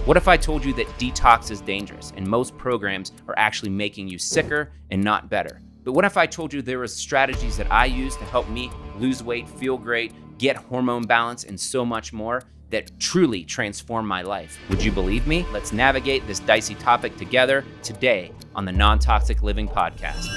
What if I told you that detox is dangerous and most programs are actually making you sicker and not better? But what if I told you there were strategies that I use to help me lose weight, feel great, get hormone balance, and so much more that truly transform my life? Would you believe me? Let's navigate this dicey topic together today on the Non-Toxic Living Podcast.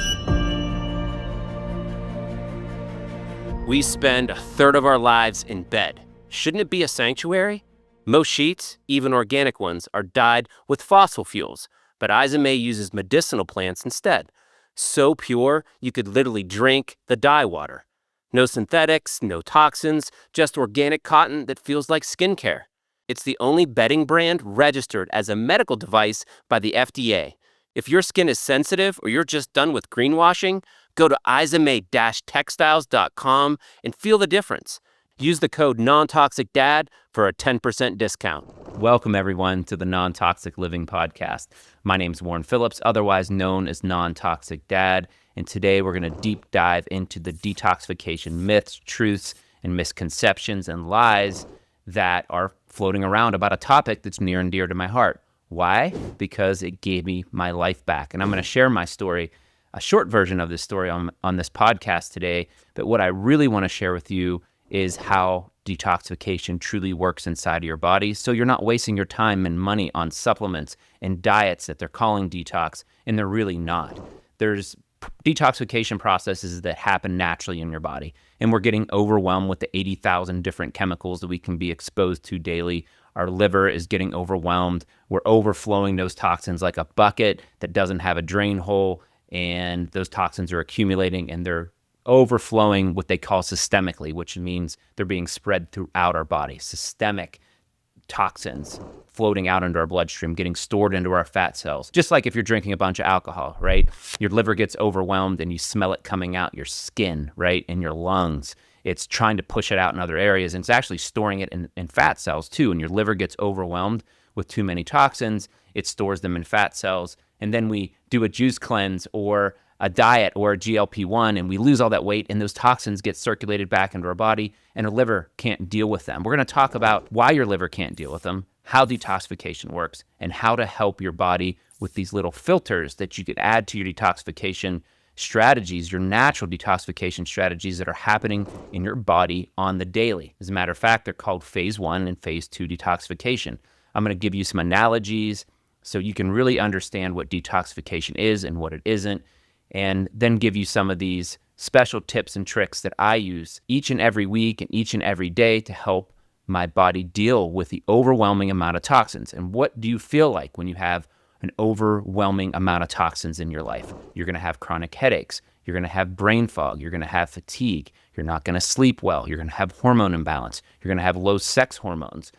We spend a third of our lives in bed. Shouldn't it be a sanctuary? Most sheets, even organic ones, are dyed with fossil fuels, but Izame uses medicinal plants instead. So pure, you could literally drink the dye water. No synthetics, no toxins, just organic cotton that feels like skincare. It's the only bedding brand registered as a medical device by the FDA. If your skin is sensitive or you're just done with greenwashing, go to izame-textiles.com and feel the difference. Use the code NONTOXICDAD for a 10% discount. Welcome, everyone, to the Non-Toxic Living Podcast. My name's Warren Phillips, otherwise known as Non-Toxic Dad, and today we're going to deep dive into the detoxification myths, truths, and misconceptions and lies that are floating around about a topic that's near and dear to my heart. Why? Because it gave me my life back. And I'm going to share my story, a short version of this story on this podcast today, but what I really want to share with you is how detoxification truly works inside of your body, so you're not wasting your time and money on supplements and diets that they're calling detox, and they're really not. There's detoxification processes that happen naturally in your body, and we're getting overwhelmed with the 80,000 different chemicals that we can be exposed to daily. Our liver is getting overwhelmed. We're overflowing those toxins like a bucket that doesn't have a drain hole, and those toxins are accumulating and they're overflowing what they call systemically, which means they're being spread throughout our body. Systemic toxins floating out into our bloodstream, getting stored into our fat cells. Just like if you're drinking a bunch of alcohol, right? Your liver gets overwhelmed and you smell it coming out your skin, right? In your lungs. It's trying to push it out in other areas, and it's actually storing it in fat cells too. And your liver gets overwhelmed with too many toxins, it stores them in fat cells. And then we do a juice cleanse or a diet or a GLP-1, and we lose all that weight, and those toxins get circulated back into our body, and our liver can't deal with them. We're going to talk about why your liver can't deal with them, how detoxification works, and how to help your body with these little filters that you could add to your detoxification strategies, your natural detoxification strategies that are happening in your body on the daily. As a matter of fact, they're called phase 1 and phase 2 detoxification. I'm going to give you some analogies so you can really understand what detoxification is and what it isn't, and then give you some of these special tips and tricks that I use each and every week and each and every day to help my body deal with the overwhelming amount of toxins. And what do you feel like when you have an overwhelming amount of toxins in your life? You're going to have chronic headaches. You're going to have brain fog. You're going to have fatigue. You're not going to sleep well. You're going to have hormone imbalance. You're going to have low sex hormones.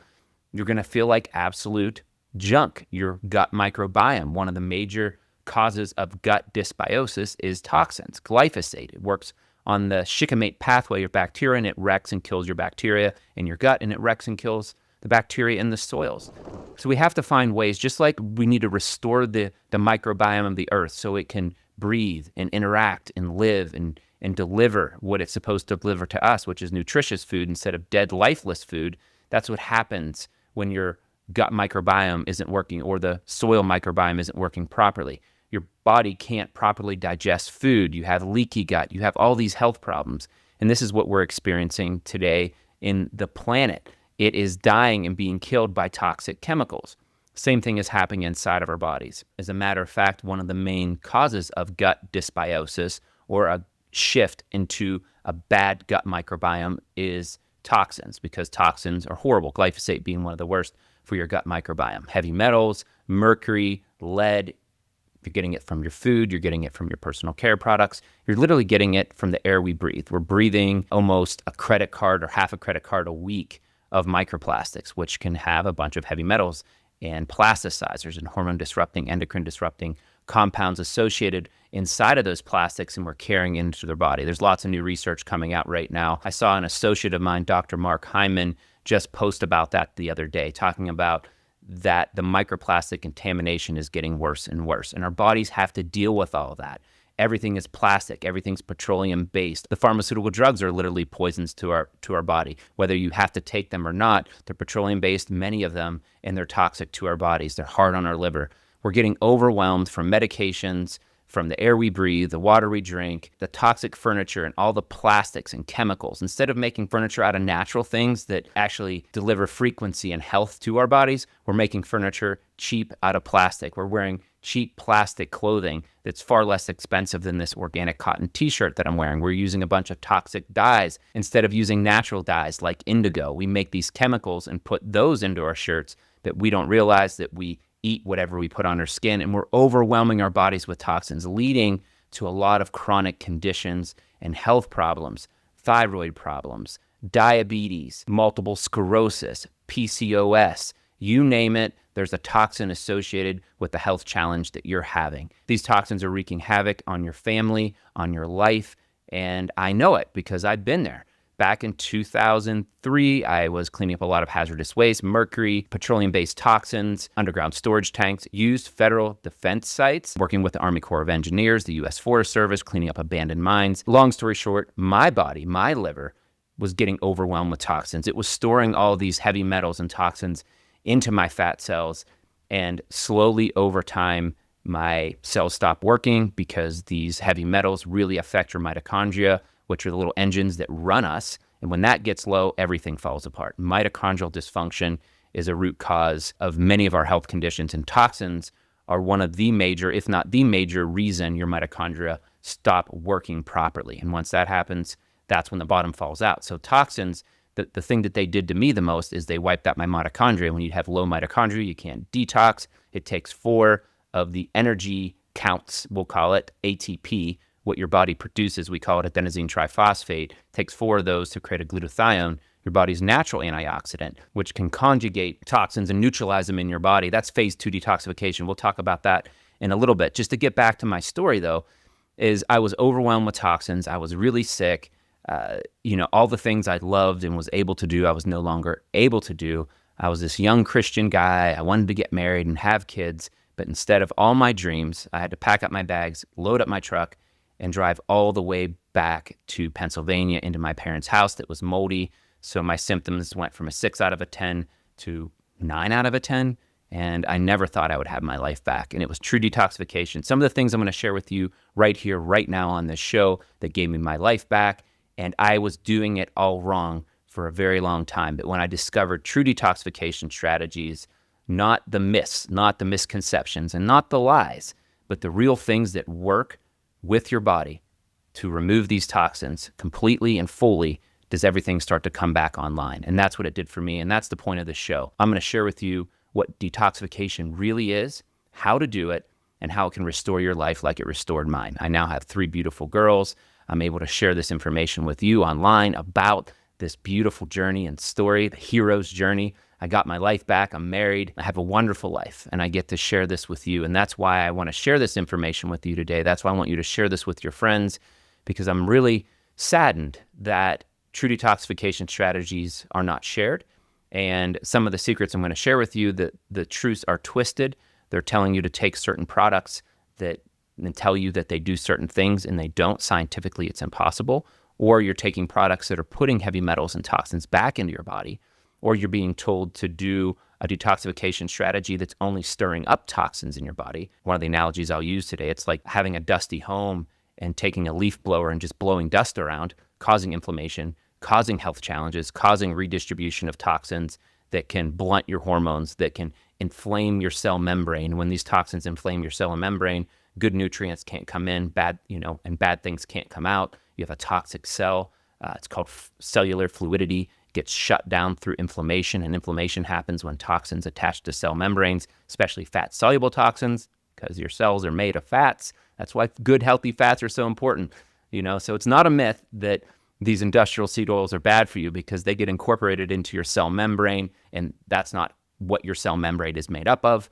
You're going to feel like absolute junk. Your gut microbiome, one of the major causes of gut dysbiosis, is toxins. Glyphosate, it works on the shikimate pathway of bacteria, and it wrecks and kills your bacteria in your gut, and it wrecks and kills the bacteria in the soils. So we have to find ways, just like we need to restore the microbiome of the earth so it can breathe and interact and live and deliver what it's supposed to deliver to us, which is nutritious food instead of dead, lifeless food. That's what happens when your gut microbiome isn't working or the soil microbiome isn't working properly. Your body can't properly digest food. You have leaky gut. You have all these health problems. And this is what we're experiencing today in the planet. It is dying and being killed by toxic chemicals. Same thing is happening inside of our bodies. As a matter of fact, one of the main causes of gut dysbiosis or a shift into a bad gut microbiome is toxins, because toxins are horrible. Glyphosate being one of the worst for your gut microbiome. Heavy metals, mercury, lead. You're getting it from your food, you're getting it from your personal care products, you're literally getting it from the air we breathe. We're breathing almost a credit card or half a credit card a week of microplastics, which can have a bunch of heavy metals and plasticizers and hormone disrupting, endocrine disrupting compounds associated inside of those plastics, and we're carrying into their body. There's lots of new research coming out right now. I saw an associate of mine, Dr. Mark Hyman, just post about that the other day, talking about that the microplastic contamination is getting worse and worse, and our bodies have to deal with all of that. Everything is plastic. Everything's petroleum-based. The pharmaceutical drugs are literally poisons to our body. Whether you have to take them or not, they're petroleum-based, many of them, and they're toxic to our bodies. They're hard on our liver. We're getting overwhelmed from medications, from the air we breathe, the water we drink, the toxic furniture, and all the plastics and chemicals. Instead of making furniture out of natural things that actually deliver frequency and health to our bodies, we're making furniture cheap out of plastic. We're wearing cheap plastic clothing that's far less expensive than this organic cotton t-shirt that I'm wearing. We're using a bunch of toxic dyes instead of using natural dyes like indigo. We make these chemicals and put those into our shirts that we don't realize that we eat whatever we put on our skin, and we're overwhelming our bodies with toxins, leading to a lot of chronic conditions and health problems, thyroid problems, diabetes, multiple sclerosis, PCOS, you name it, there's a toxin associated with the health challenge that you're having. These toxins are wreaking havoc on your family, on your life, and I know it because I've been there. Back in 2003, I was cleaning up a lot of hazardous waste, mercury, petroleum-based toxins, underground storage tanks, used federal defense sites, working with the Army Corps of Engineers, the U.S. Forest Service, cleaning up abandoned mines. Long story short, my body, my liver, was getting overwhelmed with toxins. It was storing all these heavy metals and toxins into my fat cells, and slowly over time, my cells stopped working because these heavy metals really affect your mitochondria, which are the little engines that run us. And when that gets low, everything falls apart. Mitochondrial dysfunction is a root cause of many of our health conditions, and toxins are one of the major, if not the major reason your mitochondria stop working properly. And once that happens, that's when the bottom falls out. So toxins, the thing that they did to me the most is they wiped out my mitochondria. When you have low mitochondria, you can't detox. It takes 4 of the energy counts, we'll call it ATP, what your body produces, we call it adenosine triphosphate, takes 4 of those to create a glutathione, your body's natural antioxidant, which can conjugate toxins and neutralize them in your body. That's phase 2 detoxification. We'll talk about that in a little bit. Just to get back to my story, though, is I was overwhelmed with toxins. I was really sick. All the things I loved and was able to do, I was no longer able to do. I was this young Christian guy. I wanted to get married and have kids, but instead of all my dreams, I had to pack up my bags, load up my truck, and drive all the way back to Pennsylvania into my parents' house that was moldy. So my symptoms went from a 6 out of a 10 to 9 out of a 10. And I never thought I would have my life back. And it was true detoxification. Some of the things I'm going to share with you right here, right now on this show that gave me my life back. And I was doing it all wrong for a very long time. But when I discovered true detoxification strategies, not the myths, not the misconceptions, and not the lies, but the real things that work with your body to remove these toxins completely and fully, does everything start to come back online. And that's what it did for me. And that's the point of the show. I'm going to share with you what detoxification really is, how to do it, and how it can restore your life like it restored mine. I now have 3 beautiful girls. I'm able to share this information with you online about this beautiful journey and story, the hero's journey. I got my life back. I'm married. I have a wonderful life, and I get to share this with you. And that's why I want to share this information with you today. That's why I want you to share this with your friends, because I'm really saddened that true detoxification strategies are not shared. And some of the secrets I'm going to share with you, the truths are twisted. They're telling you to take certain products and tell you that they do certain things, and they don't. Scientifically, it's impossible. Or you're taking products that are putting heavy metals and toxins back into your body, or you're being told to do a detoxification strategy that's only stirring up toxins in your body. One of the analogies I'll use today, it's like having a dusty home and taking a leaf blower and just blowing dust around, causing inflammation, causing health challenges, causing redistribution of toxins that can blunt your hormones, that can inflame your cell membrane. When these toxins inflame your cell membrane, good nutrients can't come in, and bad things can't come out. You have a toxic cell. It's called cellular fluidity. It gets shut down through inflammation, and inflammation happens when toxins attach to cell membranes, especially fat-soluble toxins, because your cells are made of fats. That's why good, healthy fats are so important. So it's not a myth that these industrial seed oils are bad for you, because they get incorporated into your cell membrane, and that's not what your cell membrane is made up of.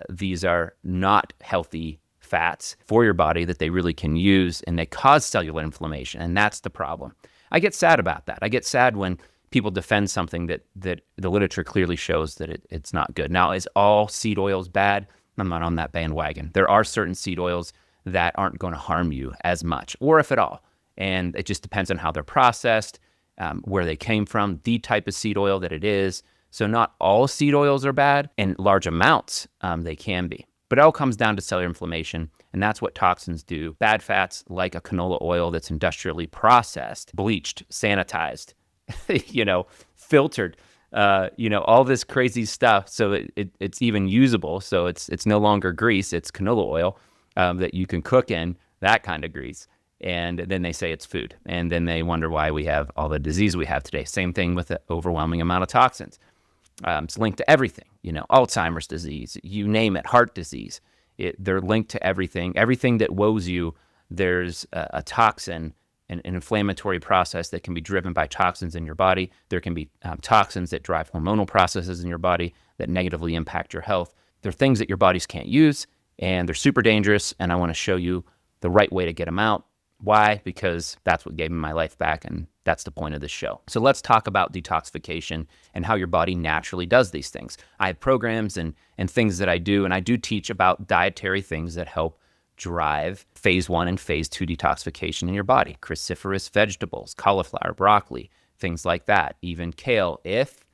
These are not healthy fats for your body that they really can use, and they cause cellular inflammation, and that's the problem. I get sad about that. I get sad when people defend something that the literature clearly shows that it's not good. Now, is all seed oils bad? I'm not on that bandwagon. There are certain seed oils that aren't going to harm you as much, or if at all. And it just depends on how they're processed, where they came from, the type of seed oil that it is. So not all seed oils are bad. In large amounts, they can be. But it all comes down to cellular inflammation, and that's what toxins do. Bad fats, like a canola oil that's industrially processed, bleached, sanitized, filtered, all this crazy stuff. So it's even usable. So it's no longer grease, it's canola oil that you can cook in, that kind of grease. And then they say it's food. And then they wonder why we have all the disease we have today. Same thing with the overwhelming amount of toxins. It's linked to everything, Alzheimer's disease, you name it, heart disease. They're linked to everything. Everything that woes you, there's a toxin, an inflammatory process that can be driven by toxins in your body. There can be toxins that drive hormonal processes in your body that negatively impact your health. They're things that your bodies can't use, and they're super dangerous, and I want to show you the right way to get them out. Why? Because that's what gave me my life back, and that's the point of this show. So let's talk about detoxification and how your body naturally does these things. I have programs and things that I do, and I do teach about dietary things that help drive phase 1 and phase 2 detoxification in your body. Cruciferous vegetables, cauliflower, broccoli, things like that. Even kale, if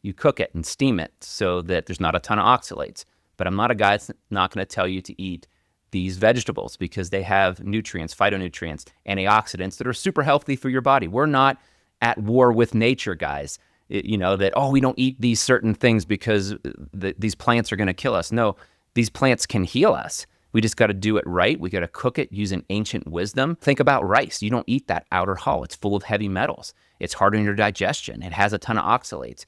you cook it and steam it so that there's not a ton of oxalates. But I'm not a guy that's not going to tell you to eat these vegetables because they have nutrients, phytonutrients, antioxidants that are super healthy for your body. We're not at war with nature, guys. We don't eat these certain things because these plants are going to kill us. No, these plants can heal us. We just got to do it right. We got to cook it using ancient wisdom. Think about rice. You don't eat that outer hull. It's full of heavy metals. It's hard on your digestion. It has a ton of oxalates.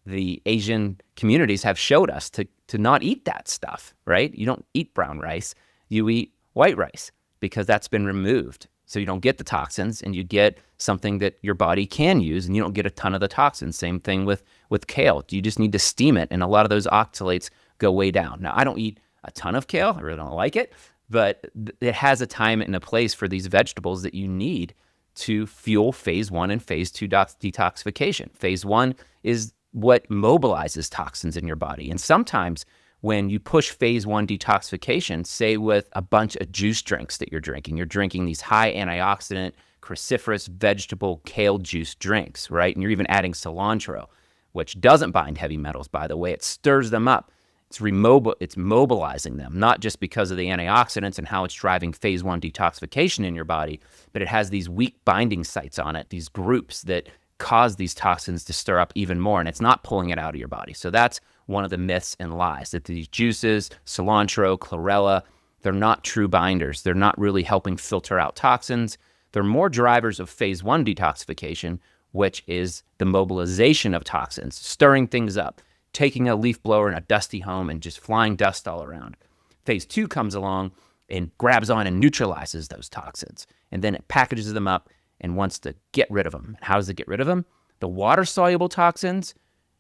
The Asian communities have showed us to not eat that stuff, right? You don't eat brown rice. You eat white rice because that's been removed. So you don't get the toxins and you get something that your body can use and you don't get a ton of the toxins. Same thing with kale. You just need to steam it and a lot of those oxalates go way down. Now, I don't eat a ton of kale. I really don't like it, but it has a time and a place for these vegetables that you need to fuel phase 1 and phase 2 detoxification. Phase 1 is what mobilizes toxins in your body. And sometimes when you push phase 1 detoxification, say with a bunch of juice drinks that you're drinking these high antioxidant, cruciferous vegetable kale juice drinks, right? And you're even adding cilantro, which doesn't bind heavy metals, by the way. It stirs them up. It's mobilizing them, not just because of the antioxidants and how it's driving phase 1 detoxification in your body, but it has these weak binding sites on it, these groups that cause these toxins to stir up even more, and it's not pulling it out of your body. So that's one of the myths and lies, that these juices, cilantro, chlorella, they're not true binders. They're not really helping filter out toxins. They're more drivers of phase 1 detoxification, which is the mobilization of toxins, stirring things up, taking a leaf blower in a dusty home and just flying dust all around. Phase 2 comes along and grabs on and neutralizes those toxins, and then it packages them up and wants to get rid of them. How does it get rid of them? The water-soluble toxins,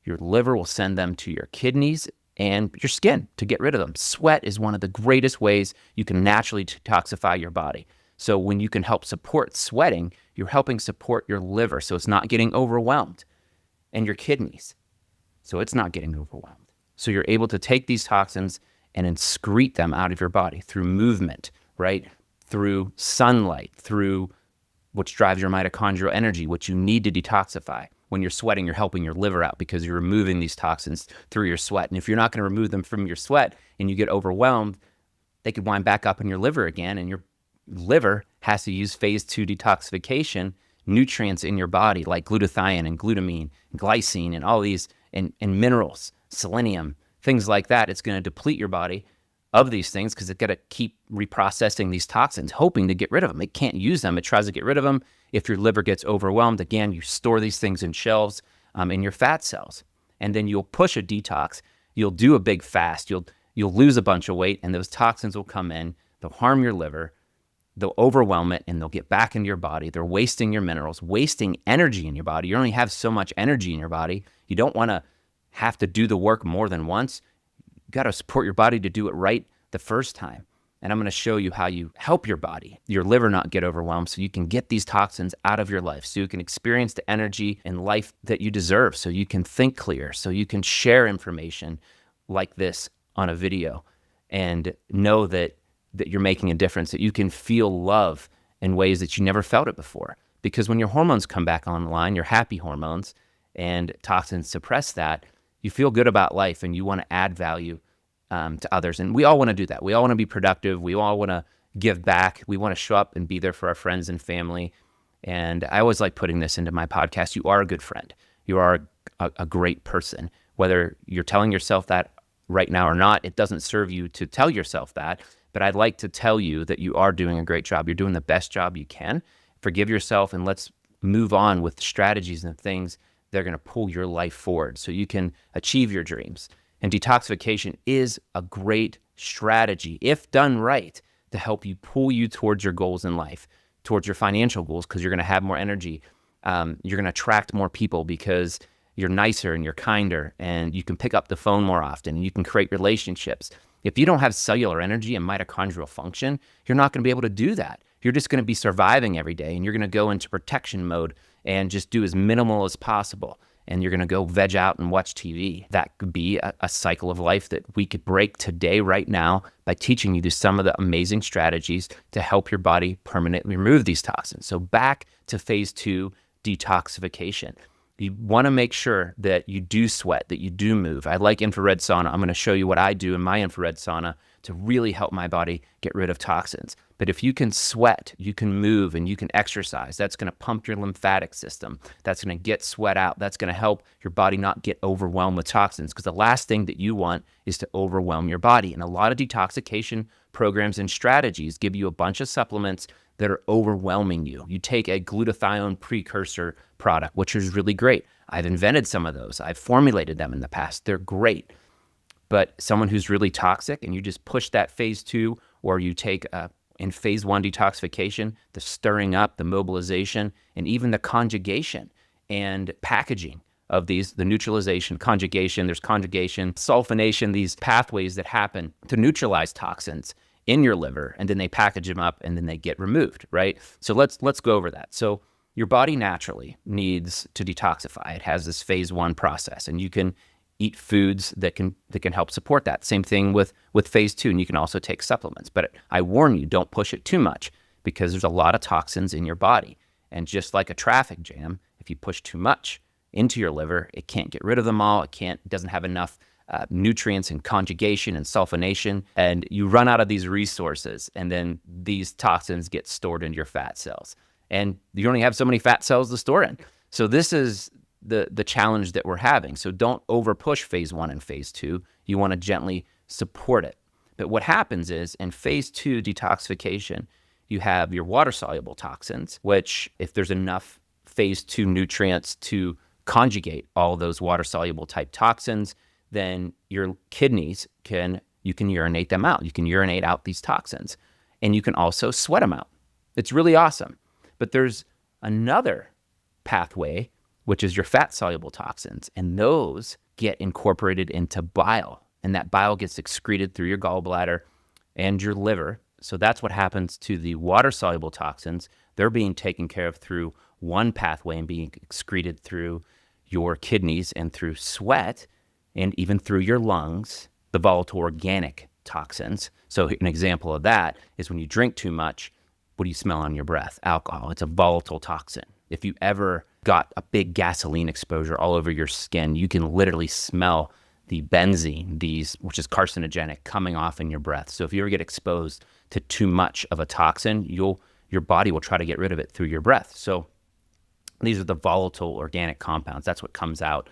your liver will send them to your kidneys and your skin to get rid of them. Sweat is one of the greatest ways you can naturally detoxify your body. So when you can help support sweating, you're helping support your liver so it's not getting overwhelmed, and your kidneys so it's not getting overwhelmed. So you're able to take these toxins and excrete them out of your body through movement, right? Through sunlight, through which drives your mitochondrial energy, which you need to detoxify. When you're sweating, you're helping your liver out because you're removing these toxins through your sweat. And if you're not going to remove them from your sweat and you get overwhelmed, they could wind back up in your liver again, and your liver has to use phase 2 detoxification nutrients in your body like glutathione and glutamine, and glycine, and all these, and minerals, selenium, things like that. It's going to deplete your body of these things because it's got to keep reprocessing these toxins, hoping to get rid of them. It can't use them. It tries to get rid of them. If your liver gets overwhelmed, again, you store these things in shelves in your fat cells. And then you'll push a detox. You'll do a big fast. You'll lose a bunch of weight, and those toxins will come in. They'll harm your liver. They'll overwhelm it, and they'll get back into your body. They're wasting your minerals, wasting energy in your body. You only have so much energy in your body. You don't want to have to do the work more than once. You got to support your body to do it right the first time. And I'm going to show you how you help your body, your liver, not get overwhelmed so you can get these toxins out of your life, so you can experience the energy and life that you deserve, so you can think clear, so you can share information like this on a video and know that that you're making a difference, that you can feel love in ways that you never felt it before. Because when your hormones come back online, your happy hormones, and toxins suppress that, you feel good about life and you want to add value to others. And we all want to do that. We all want to be productive. We all want to give back. We want to show up and be there for our friends and family. And I always like putting this into my podcast. You are a good friend. You are a great person. Whether you're telling yourself that right now or not, it doesn't serve you to tell yourself that. But I'd like to tell you that you are doing a great job. You're doing the best job you can. Forgive yourself, and let's move on with strategies and things that are going to pull your life forward so you can achieve your dreams. And detoxification is a great strategy, if done right, to help you pull you towards your goals in life, towards your financial goals, because you're going to have more energy. You're going to attract more people because you're nicer and you're kinder, and you can pick up the phone more often, and you can create relationships. If you don't have cellular energy and mitochondrial function, you're not going to be able to do that. You're just going to be surviving every day, and you're going to go into protection mode and just do as minimal as possible. And you're going to go veg out and watch TV. That could be a cycle of life that we could break today, right now, by teaching you some of the amazing strategies to help your body permanently remove these toxins. So back to phase 2, detoxification. You want to make sure that you do sweat, that you do move. I like infrared sauna. I'm going to show you what I do in my infrared sauna to really help my body get rid of toxins. But if you can sweat, you can move, and you can exercise, that's going to pump your lymphatic system. That's going to get sweat out. That's going to help your body not get overwhelmed with toxins, because the last thing that you want is to overwhelm your body. And a lot of detoxification programs and strategies give you a bunch of supplements that are overwhelming you. You take a glutathione precursor product, which is really great. I've invented some of those. I've formulated them in the past. They're great. But someone who's really toxic, and you just push that phase 2, or you take in phase 1 detoxification, the stirring up, the mobilization, and even the conjugation and packaging of these, the neutralization, conjugation, there's conjugation, sulfonation, these pathways that happen to neutralize toxins in your liver, and then they package them up and then they get removed, right? So let's go over that. So your body naturally needs to detoxify. It has this phase 1 process, and you can eat foods that can help support that. Same thing with phase 2, and you can also take supplements. But I warn you, don't push it too much, because there's a lot of toxins in your body. And just like a traffic jam, if you push too much into your liver, it can't get rid of them all. It doesn't have enough nutrients and conjugation and sulfonation, and you run out of these resources, and then these toxins get stored into your fat cells. And you only have so many fat cells to store in. So this is the challenge that we're having. So don't over push phase 1 and phase 2. You want to gently support it. But what happens is in phase 2 detoxification, you have your water-soluble toxins, which if there's enough phase 2 nutrients to conjugate all those water-soluble type toxins, then your kidneys you can urinate them out. You can urinate out these toxins, and you can also sweat them out. It's really awesome. But there's another pathway, which is your fat-soluble toxins, and those get incorporated into bile, and that bile gets excreted through your gallbladder and your liver. So that's what happens to the water-soluble toxins. They're being taken care of through one pathway and being excreted through your kidneys and through sweat, and even through your lungs, the volatile organic toxins. So an example of that is when you drink too much, what do you smell on your breath? Alcohol. It's a volatile toxin. If you ever got a big gasoline exposure all over your skin, you can literally smell the benzene, which is carcinogenic, coming off in your breath. So if you ever get exposed to too much of a toxin, your body will try to get rid of it through your breath. So these are the volatile organic compounds. That's what comes out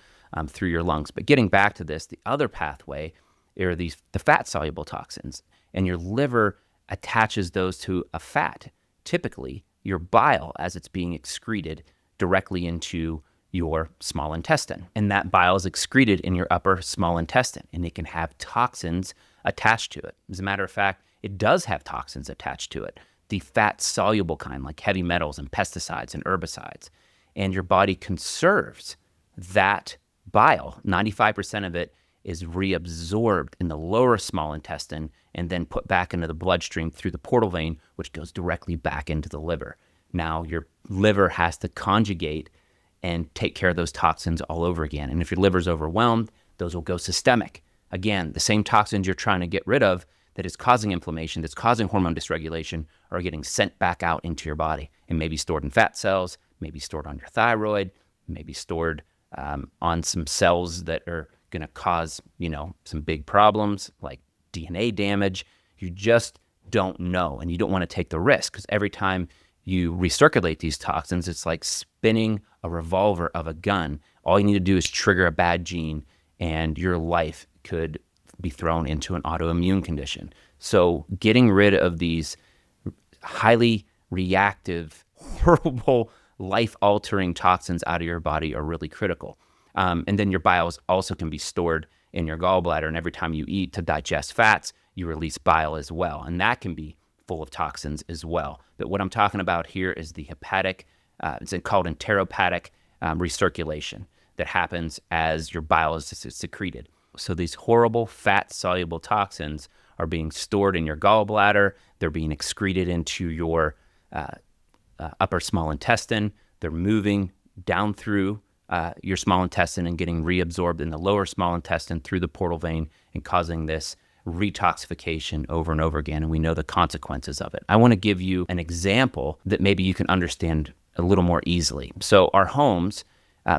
through your lungs. But getting back to this, the other pathway are the fat-soluble toxins, and your liver attaches those to a fat, typically your bile, as it's being excreted directly into your small intestine. And that bile is excreted in your upper small intestine, and it can have toxins attached to it. As a matter of fact, it does have toxins attached to it, the fat-soluble kind, like heavy metals and pesticides and herbicides. And your body conserves that bile. 95% of it is reabsorbed in the lower small intestine and then put back into the bloodstream through the portal vein, which goes directly back into the liver. Now your liver has to conjugate and take care of those toxins all over again. And if your liver's overwhelmed, those will go systemic. Again, the same toxins you're trying to get rid of, that is causing inflammation, that's causing hormone dysregulation, are getting sent back out into your body and maybe stored in fat cells, maybe stored on your thyroid, maybe stored on some cells that are going to cause, some big problems like DNA damage. You just don't know, and you don't want to take the risk, because every time you recirculate these toxins, it's like spinning a revolver of a gun. All you need to do is trigger a bad gene, and your life could be thrown into an autoimmune condition. So getting rid of these highly reactive, horrible, life-altering toxins out of your body are really critical. And then your biles also can be stored in your gallbladder, and every time you eat to digest fats, you release bile as well, and that can be full of toxins as well. But what I'm talking about here is the hepatic, it's called enterohepatic recirculation that happens as your bile is secreted. So these horrible fat-soluble toxins are being stored in your gallbladder. They're being excreted into your upper small intestine. They're moving down through your small intestine and getting reabsorbed in the lower small intestine through the portal vein and causing this retoxification over and over again. And we know the consequences of it. I want to give you an example that maybe you can understand a little more easily. So our homes,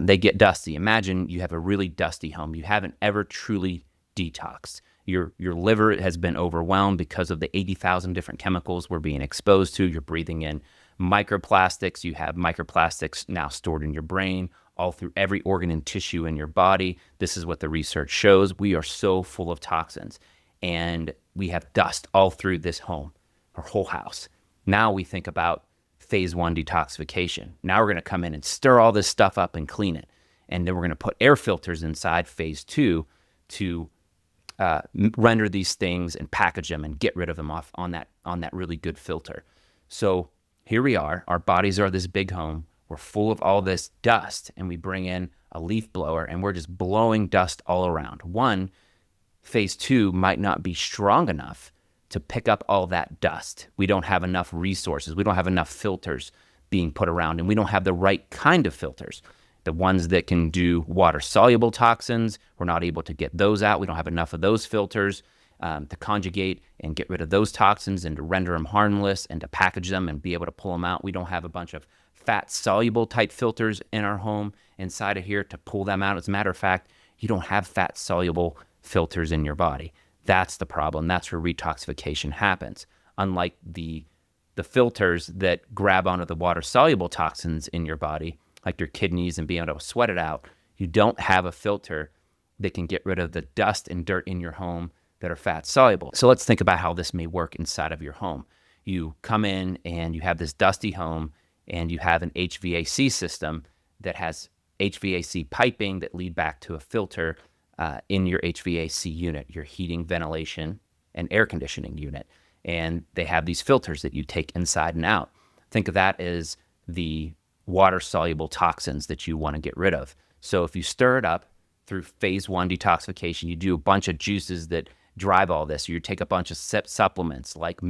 they get dusty. Imagine you have a really dusty home. You haven't ever truly detoxed. Your liver has been overwhelmed because of the 80,000 different chemicals we're being exposed to. You're breathing in microplastics. You have microplastics now stored in your brain, all through every organ and tissue in your body. This is what the research shows. We are so full of toxins, and we have dust all through this home, our whole house. Now we think about phase 1 detoxification. Now we're going to come in and stir all this stuff up and clean it. And then we're going to put air filters inside phase 2 to render these things and package them and get rid of them off on that really good filter. So here we are. Our bodies are this big home. We're full of all this dust, and we bring in a leaf blower, and we're just blowing dust all around. Phase 2 might not be strong enough to pick up all that dust. We don't have enough resources. We don't have enough filters being put around, and we don't have the right kind of filters. The ones that can do water-soluble toxins, we're not able to get those out. We don't have enough of those filters to conjugate and get rid of those toxins and to render them harmless and to package them and be able to pull them out. We don't have a bunch of fat-soluble type filters in our home inside of here to pull them out. As a matter of fact, you don't have fat-soluble filters in your body. That's the problem. That's where detoxification happens. Unlike the filters that grab onto the water-soluble toxins in your body, like your kidneys and being able to sweat it out, you don't have a filter that can get rid of the dust and dirt in your home that are fat-soluble. So let's think about how this may work inside of your home. You come in and you have this dusty home, and you have an HVAC system that has HVAC piping that lead back to a filter in your HVAC unit, your heating, ventilation, and air conditioning unit. And they have these filters that you take inside and out. Think of that as the water-soluble toxins that you want to get rid of. So if you stir it up through phase 1 detoxification, you do a bunch of juices that drive all this. You take a bunch of supplements like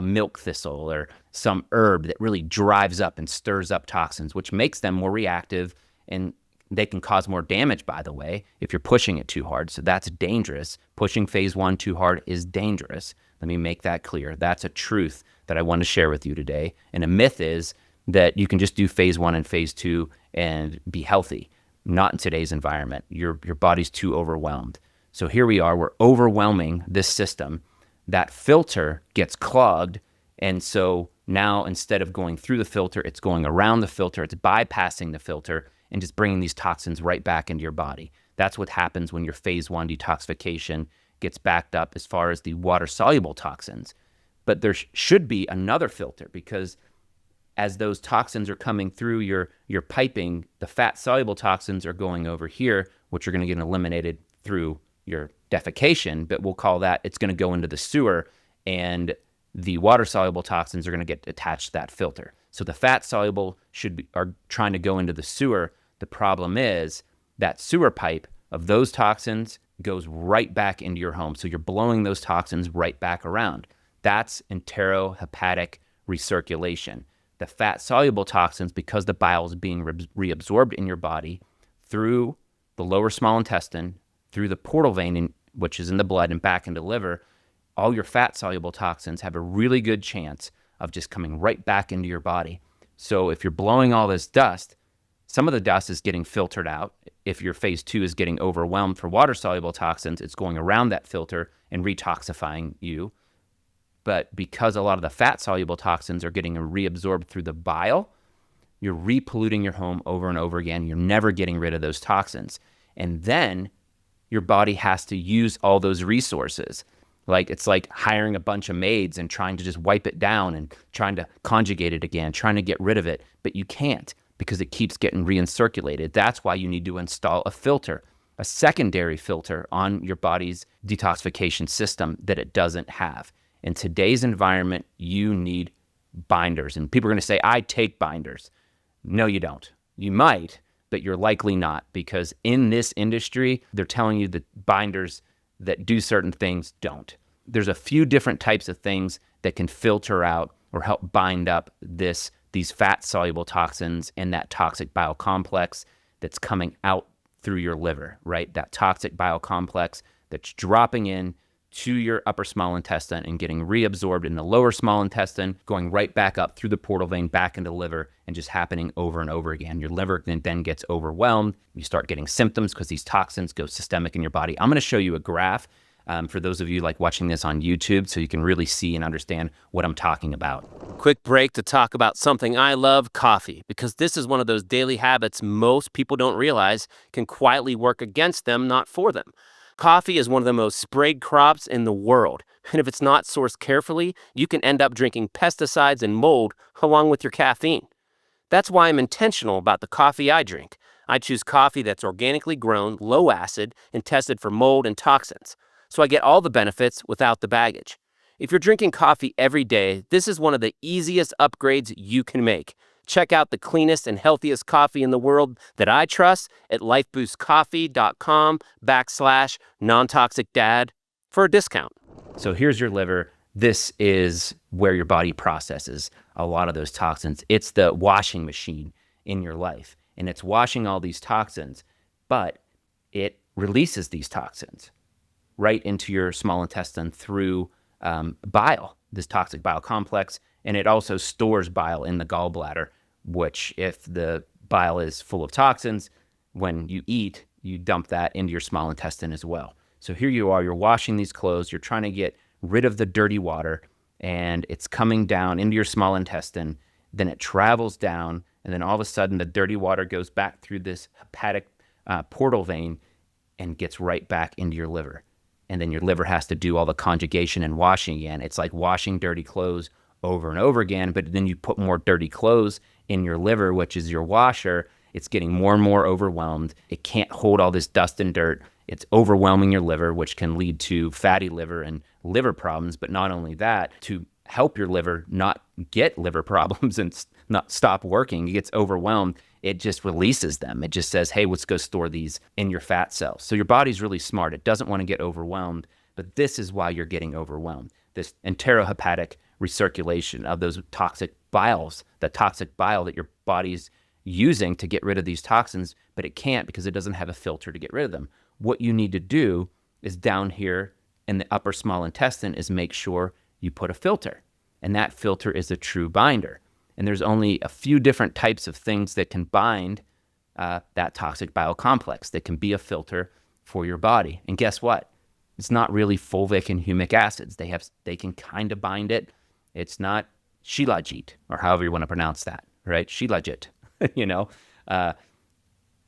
milk thistle or some herb that really drives up and stirs up toxins, which makes them more reactive, and they can cause more damage, by the way, if you're pushing it too hard. So that's dangerous. Pushing phase 1 too hard is dangerous. Let me make that clear. That's a truth that I want to share with you today. And a myth is that you can just do phase 1 and phase 2 and be healthy. Not in today's environment. Your body's too overwhelmed. So here we are. We're overwhelming this system. That filter gets clogged, and so now instead of going through the filter, it's going around the filter. It's bypassing the filter and just bringing these toxins right back into your body. That's what happens when your phase 1 detoxification gets backed up as far as the water-soluble toxins. But there should be another filter, because as those toxins are coming through your piping, the fat-soluble toxins are going over here, which are going to get eliminated through your defecation, but we'll call that, it's going to go into the sewer, and the water-soluble toxins are going to get attached to that filter. So the fat-soluble are trying to go into the sewer. The problem is that sewer pipe of those toxins goes right back into your home. So you're blowing those toxins right back around. That's enterohepatic recirculation. The fat-soluble toxins, because the bile is being reabsorbed in your body through the lower small intestine, through the portal vein, which is in the blood, and back into the liver, all your fat-soluble toxins have a really good chance of just coming right back into your body. So if you're blowing all this dust, some of the dust is getting filtered out. If your phase 2 is getting overwhelmed for water-soluble toxins, it's going around that filter and retoxifying you. But because a lot of the fat-soluble toxins are getting reabsorbed through the bile, you're repolluting your home over and over again. You're never getting rid of those toxins. And then your body has to use all those resources. Like it's like hiring a bunch of maids and trying to just wipe it down and trying to conjugate it again, trying to get rid of it. But you can't because it keeps getting recirculated. That's why you need to install a filter, a secondary filter on your body's detoxification system that it doesn't have. In today's environment, you need binders. And people are going to say, I take binders. No, you don't. You might, but you're likely not, because in this industry, they're telling you that binders that do certain things don't. There's a few different types of things that can filter out or help bind up these fat-soluble toxins and that toxic bile complex that's coming out through your liver, right? That toxic bile complex that's dropping in to your upper small intestine and getting reabsorbed in the lower small intestine, going right back up through the portal vein back into the liver, and just happening over and over again. Your liver then gets overwhelmed. You start getting symptoms because these toxins go systemic in your body. I'm going to show you a graph for those of you like watching this on YouTube so you can really see and understand what I'm talking about. Quick break to talk about something I love, coffee, because this is one of those daily habits most people don't realize can quietly work against them, not for them. Coffee is one of the most sprayed crops in the world, and if it's not sourced carefully, you can end up drinking pesticides and mold along with your caffeine. That's why I'm intentional about the coffee I drink. I choose coffee that's organically grown, low acid, and tested for mold and toxins, so I get all the benefits without the baggage. If you're drinking coffee every day, this is one of the easiest upgrades you can make. Check out the cleanest and healthiest coffee in the world that I trust at lifeboostcoffee.com/nontoxicdad for a discount. So here's your liver. This is where your body processes a lot of those toxins. It's the washing machine in your life, and it's washing all these toxins, but it releases these toxins right into your small intestine through bile, this toxic bile complex, and it also stores bile in the gallbladder, which if the bile is full of toxins, when you eat, you dump that into your small intestine as well. So here you are, you're washing these clothes, you're trying to get rid of the dirty water, and it's coming down into your small intestine, then it travels down, and then all of a sudden the dirty water goes back through this hepatic portal vein and gets right back into your liver. And then your liver has to do all the conjugation and washing again. It's like washing dirty clothes over and over again, but then you put more dirty clothes in your liver, which is your washer. It's getting more and more overwhelmed. It can't hold all this dust and dirt. It's overwhelming your liver, which can lead to fatty liver and liver problems. But not only that, to help your liver not get liver problems and not stop working, it gets overwhelmed. It just releases them. It just says, hey, let's go store these in your fat cells. So your body's really smart. It doesn't want to get overwhelmed, but this is why you're getting overwhelmed. This enterohepatic recirculation of those toxic biles, the toxic bile that your body's using to get rid of these toxins, but it can't because it doesn't have a filter to get rid of them. What you need to do is down here in the upper small intestine is make sure you put a filter, and that filter is a true binder. And there's only a few different types of things that can bind that toxic bile complex that can be a filter for your body. And guess what? It's not really fulvic and humic acids. They can kind of bind it. It's not shilajit, or however you want to pronounce that, right? Shilajit,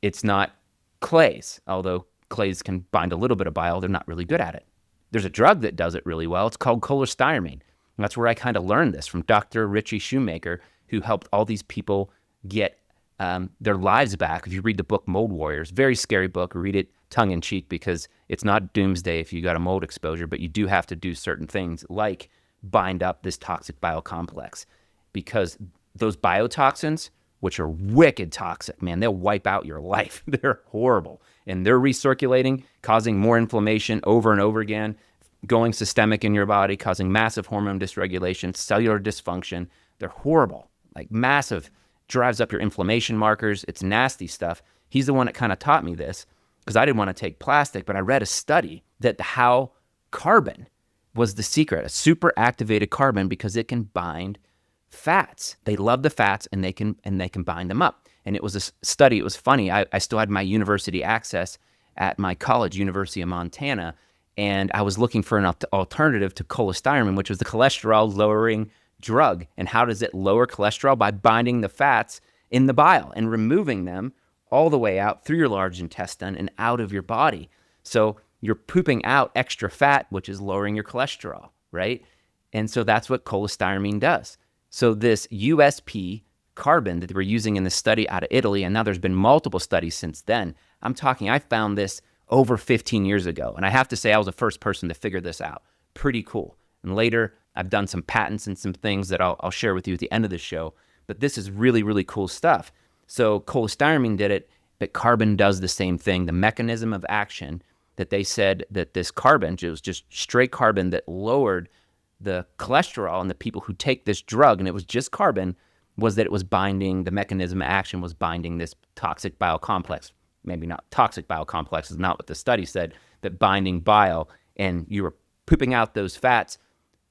it's not clays, although clays can bind a little bit of bile. They're not really good at it. There's a drug that does it really well. It's called cholestyramine. And that's where I kind of learned this from Dr. Richie Shoemaker, who helped all these people get their lives back. If you read the book Mold Warriors, very scary book, read it tongue-in-cheek because it's not doomsday if you got a mold exposure, but you do have to do certain things like bind up this toxic bile complex, because those biotoxins, which are wicked toxic, man, they'll wipe out your life. They're horrible. And they're recirculating, causing more inflammation over and over again, going systemic in your body, causing massive hormone dysregulation, cellular dysfunction. They're horrible, like massive, drives up your inflammation markers. It's nasty stuff. He's the one that kind of taught me this because I didn't want to take plastic, but I read a study that how carbon was the secret, a superactivated carbon, because it can bind fats. They love the fats, and they can bind them up. And it was a study. It was funny. I still had my university access at my college, University of Montana, and I was looking for an alternative to cholestyramine, which was the cholesterol-lowering drug. And how does it lower cholesterol? By binding the fats in the bile and removing them all the way out through your large intestine and out of your body. So you're pooping out extra fat, which is lowering your cholesterol, right? And so that's what cholestyramine does. So this USP carbon that they were using in the study out of Italy, and now there's been multiple studies since then. I found this over 15 years ago, and I have to say I was the first person to figure this out. Pretty cool. And later, I've done some patents and some things that I'll share with you at the end of the show, but this is really, really cool stuff. So cholestyramine did it, but carbon does the same thing. The mechanism of action that they said that this carbon, it was just straight carbon that lowered the cholesterol in the people who take this drug, and it was just carbon, was that it was binding, the mechanism of action was binding this toxic bile complex. Maybe not toxic bile complex is not what the study said, but binding bile, and you were pooping out those fats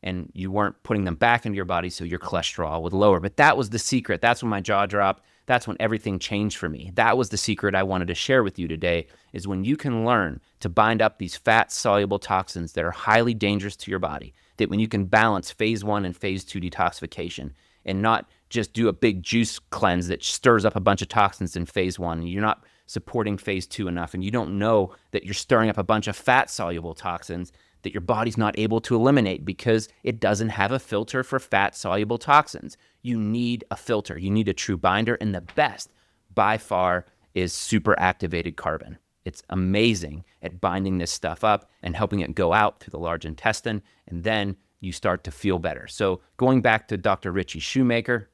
and you weren't putting them back into your body, so your cholesterol would lower. But that was the secret. That's when my jaw dropped. That's when everything changed for me. That was the secret I wanted to share with you today, is when you can learn to bind up these fat-soluble toxins that are highly dangerous to your body, that when you can balance phase 1 and phase 2 detoxification and not just do a big juice cleanse that stirs up a bunch of toxins in phase 1, and you're not supporting phase 2 enough, and you don't know that you're stirring up a bunch of fat-soluble toxins that your body's not able to eliminate because it doesn't have a filter for fat-soluble toxins. You need a filter. You need a true binder, and the best by far is superactivated carbon. It's amazing at binding this stuff up and helping it go out through the large intestine, and then you start to feel better. So going back to Dr. Richie Shoemaker,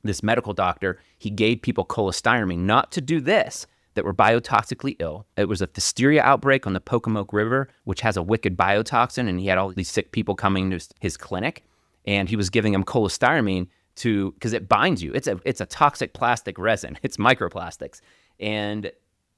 this medical doctor, he gave people cholestyramine not to do this, that were biotoxically ill. It was a Listeria outbreak on the Pocomoke River, which has a wicked biotoxin, and he had all these sick people coming to his clinic, and he was giving them cholestyramine because it binds you. It's a toxic plastic resin. It's microplastics. And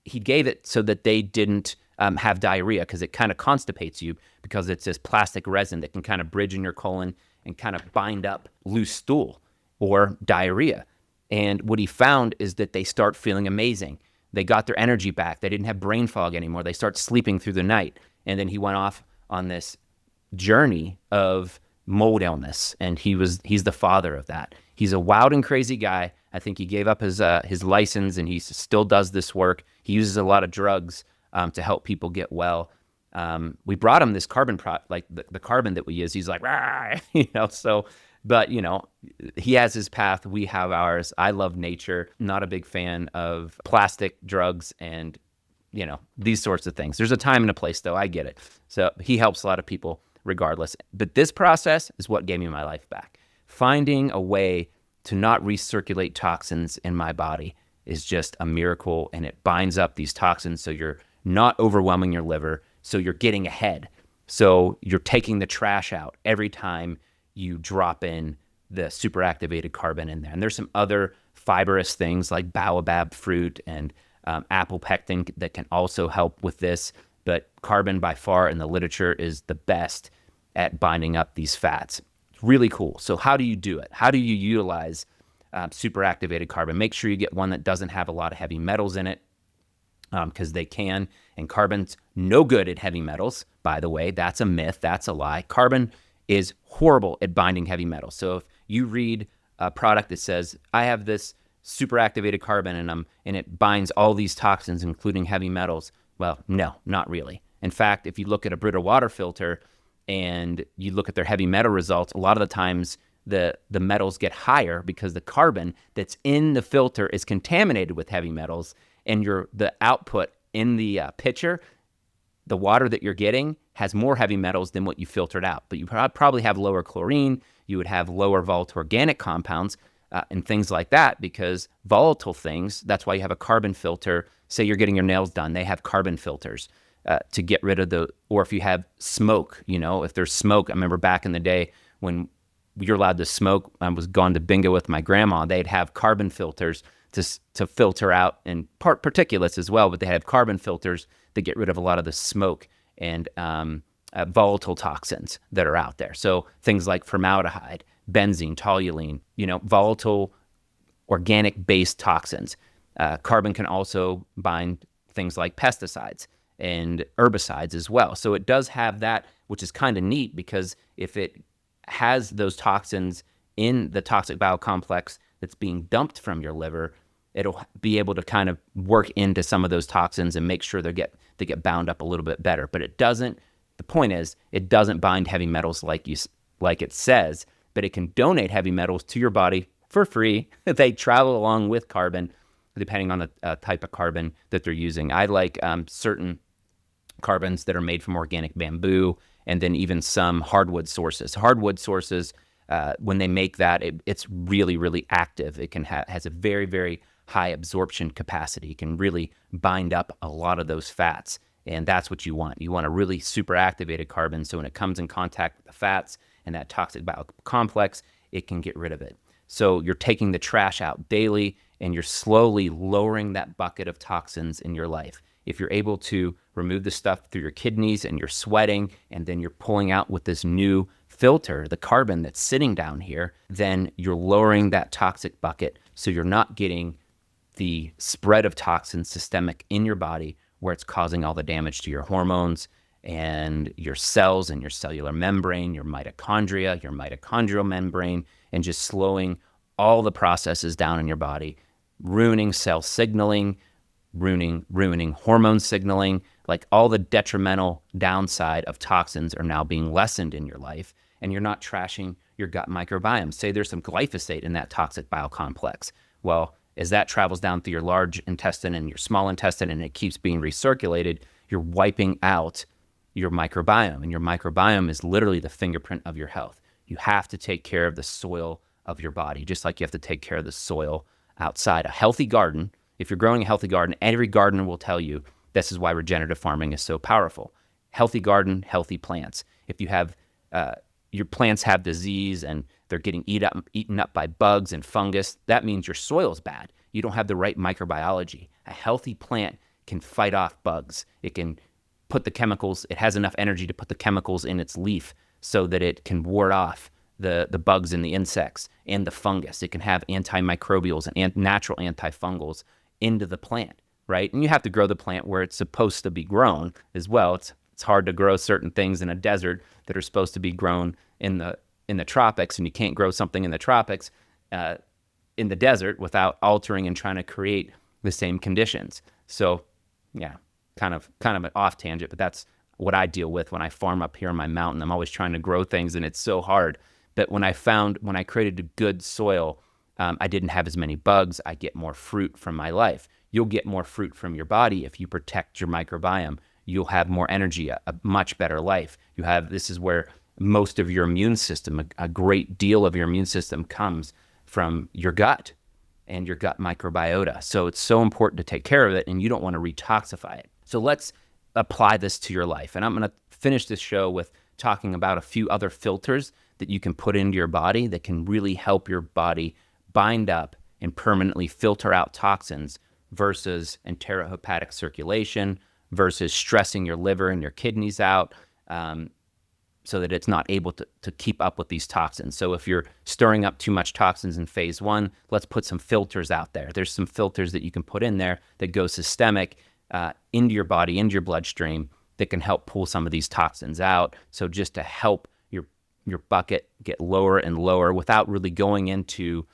he gave it so that they didn't have diarrhea, because it kind of constipates you, because it's this plastic resin that can kind of bridge in your colon and kind of bind up loose stool or diarrhea. And what he found is that they start feeling amazing. They got their energy back. They didn't have brain fog anymore. They start sleeping through the night. And then he went off on this journey of mold illness, and he's the father of that. He's a wild and crazy guy. I think he gave up his license, and he still does this work. He uses a lot of drugs to help people get well. We brought him this carbon the carbon that we use. He's like, rah, so. But, he has his path. We have ours. I love nature. Not a big fan of plastic, drugs, and, these sorts of things. There's a time and a place, though. I get it. So he helps a lot of people regardless. But this process is what gave me my life back. Finding a way to not recirculate toxins in my body is just a miracle, and it binds up these toxins so you're not overwhelming your liver, so you're getting ahead. So you're taking the trash out every time you drop in the superactivated carbon in there. And there's some other fibrous things like baobab fruit and apple pectin that can also help with this. But carbon by far in the literature is the best at binding up these fats. It's really cool. So how do you do it? How do you utilize superactivated carbon? Make sure you get one that doesn't have a lot of heavy metals in it, because they can. And carbon's no good at heavy metals, by the way. That's a myth. That's a lie. Carbon is horrible at binding heavy metals. So if you read a product that says, I have this superactivated carbon and it binds all these toxins, including heavy metals, well, no, not really. In fact, if you look at a Brita water filter and you look at their heavy metal results, a lot of the times the metals get higher because the carbon that's in the filter is contaminated with heavy metals, and the output in the pitcher, the water that you're getting, has more heavy metals than what you filtered out. But you probably have lower chlorine, you would have lower volatile organic compounds, and things like that, because volatile things, that's why you have a carbon filter. Say you're getting your nails done, they have carbon filters to get rid of or if you have smoke, if there's smoke. I remember back in the day when you're allowed to smoke, I was going to bingo with my grandma, they'd have carbon filters to filter out, and particulates as well, but they have carbon filters to get rid of a lot of the smoke and volatile toxins that are out there. So things like formaldehyde, benzene, toluene, volatile organic-based toxins. Carbon can also bind things like pesticides and herbicides as well. So it does have that, which is kind of neat, because if it has those toxins in the toxic biocomplex that's being dumped from your liver, it'll be able to kind of work into some of those toxins and make sure they get bound up a little bit better. But it doesn't. The point is, it doesn't bind heavy metals like it says, but it can donate heavy metals to your body for free. They travel along with carbon, depending on the type of carbon that they're using. I like certain carbons that are made from organic bamboo, and then even some hardwood sources. Hardwood sources, when they make that, it's really, really active. It has a very, very high absorption capacity. It can really bind up a lot of those fats, and that's what you want. You want a really super activated carbon, so when it comes in contact with the fats and that toxic biocomplex, it can get rid of it. So you're taking the trash out daily, and you're slowly lowering that bucket of toxins in your life. If you're able to remove the stuff through your kidneys and you're sweating, and then you're pulling out with this new filter, the carbon that's sitting down here, then you're lowering that toxic bucket, so you're not getting the spread of toxins systemic in your body, where it's causing all the damage to your hormones and your cells and your cellular membrane, your mitochondria, your mitochondrial membrane, and just slowing all the processes down in your body, ruining cell signaling, ruining hormone signaling. Like, all the detrimental downside of toxins are now being lessened in your life, and you're not trashing your gut microbiome. Say there's some glyphosate in that toxic biocomplex. Well, as that travels down through your large intestine and your small intestine, and it keeps being recirculated, you're wiping out your microbiome, and your microbiome is literally the fingerprint of your health. You have to take care of the soil of your body, just like you have to take care of the soil outside. A healthy garden, if you're growing a healthy garden, every gardener will tell you this is why regenerative farming is so powerful. Healthy garden, healthy plants. If you have your plants have disease and they're getting eaten up by bugs and fungus, that means your soil's bad. You don't have the right microbiology. A healthy plant can fight off bugs. It can put the chemicals, it has enough energy to put the chemicals in its leaf so that it can ward off the bugs and the insects and the fungus. It can have antimicrobials and natural antifungals into the plant, right? And you have to grow the plant where it's supposed to be grown as well. It's hard to grow certain things in a desert that are supposed to be grown in the tropics, and you can't grow something in the tropics in the desert without altering and trying to create the same conditions. So yeah, kind of an off tangent, but that's what I deal with when I farm up here on my mountain. I'm always trying to grow things, and it's so hard. But when I created a good soil, I didn't have as many bugs. I get more fruit from my life. You'll get more fruit from your body if you protect your microbiome. You'll have more energy, a much better life. This is where most of your immune system, a great deal of your immune system, comes from your gut and your gut microbiota. So it's so important to take care of it, and you don't want to retoxify it. So let's apply this to your life. And I'm going to finish this show with talking about a few other filters that you can put into your body that can really help your body bind up and permanently filter out toxins versus enterohepatic circulation, versus stressing your liver and your kidneys out so that it's not able to keep up with these toxins. So if you're stirring up too much toxins in phase one, let's put some filters out there. There's some filters that you can put in there that go systemic into your body, into your bloodstream, that can help pull some of these toxins out. So just to help your bucket get lower and lower without really going into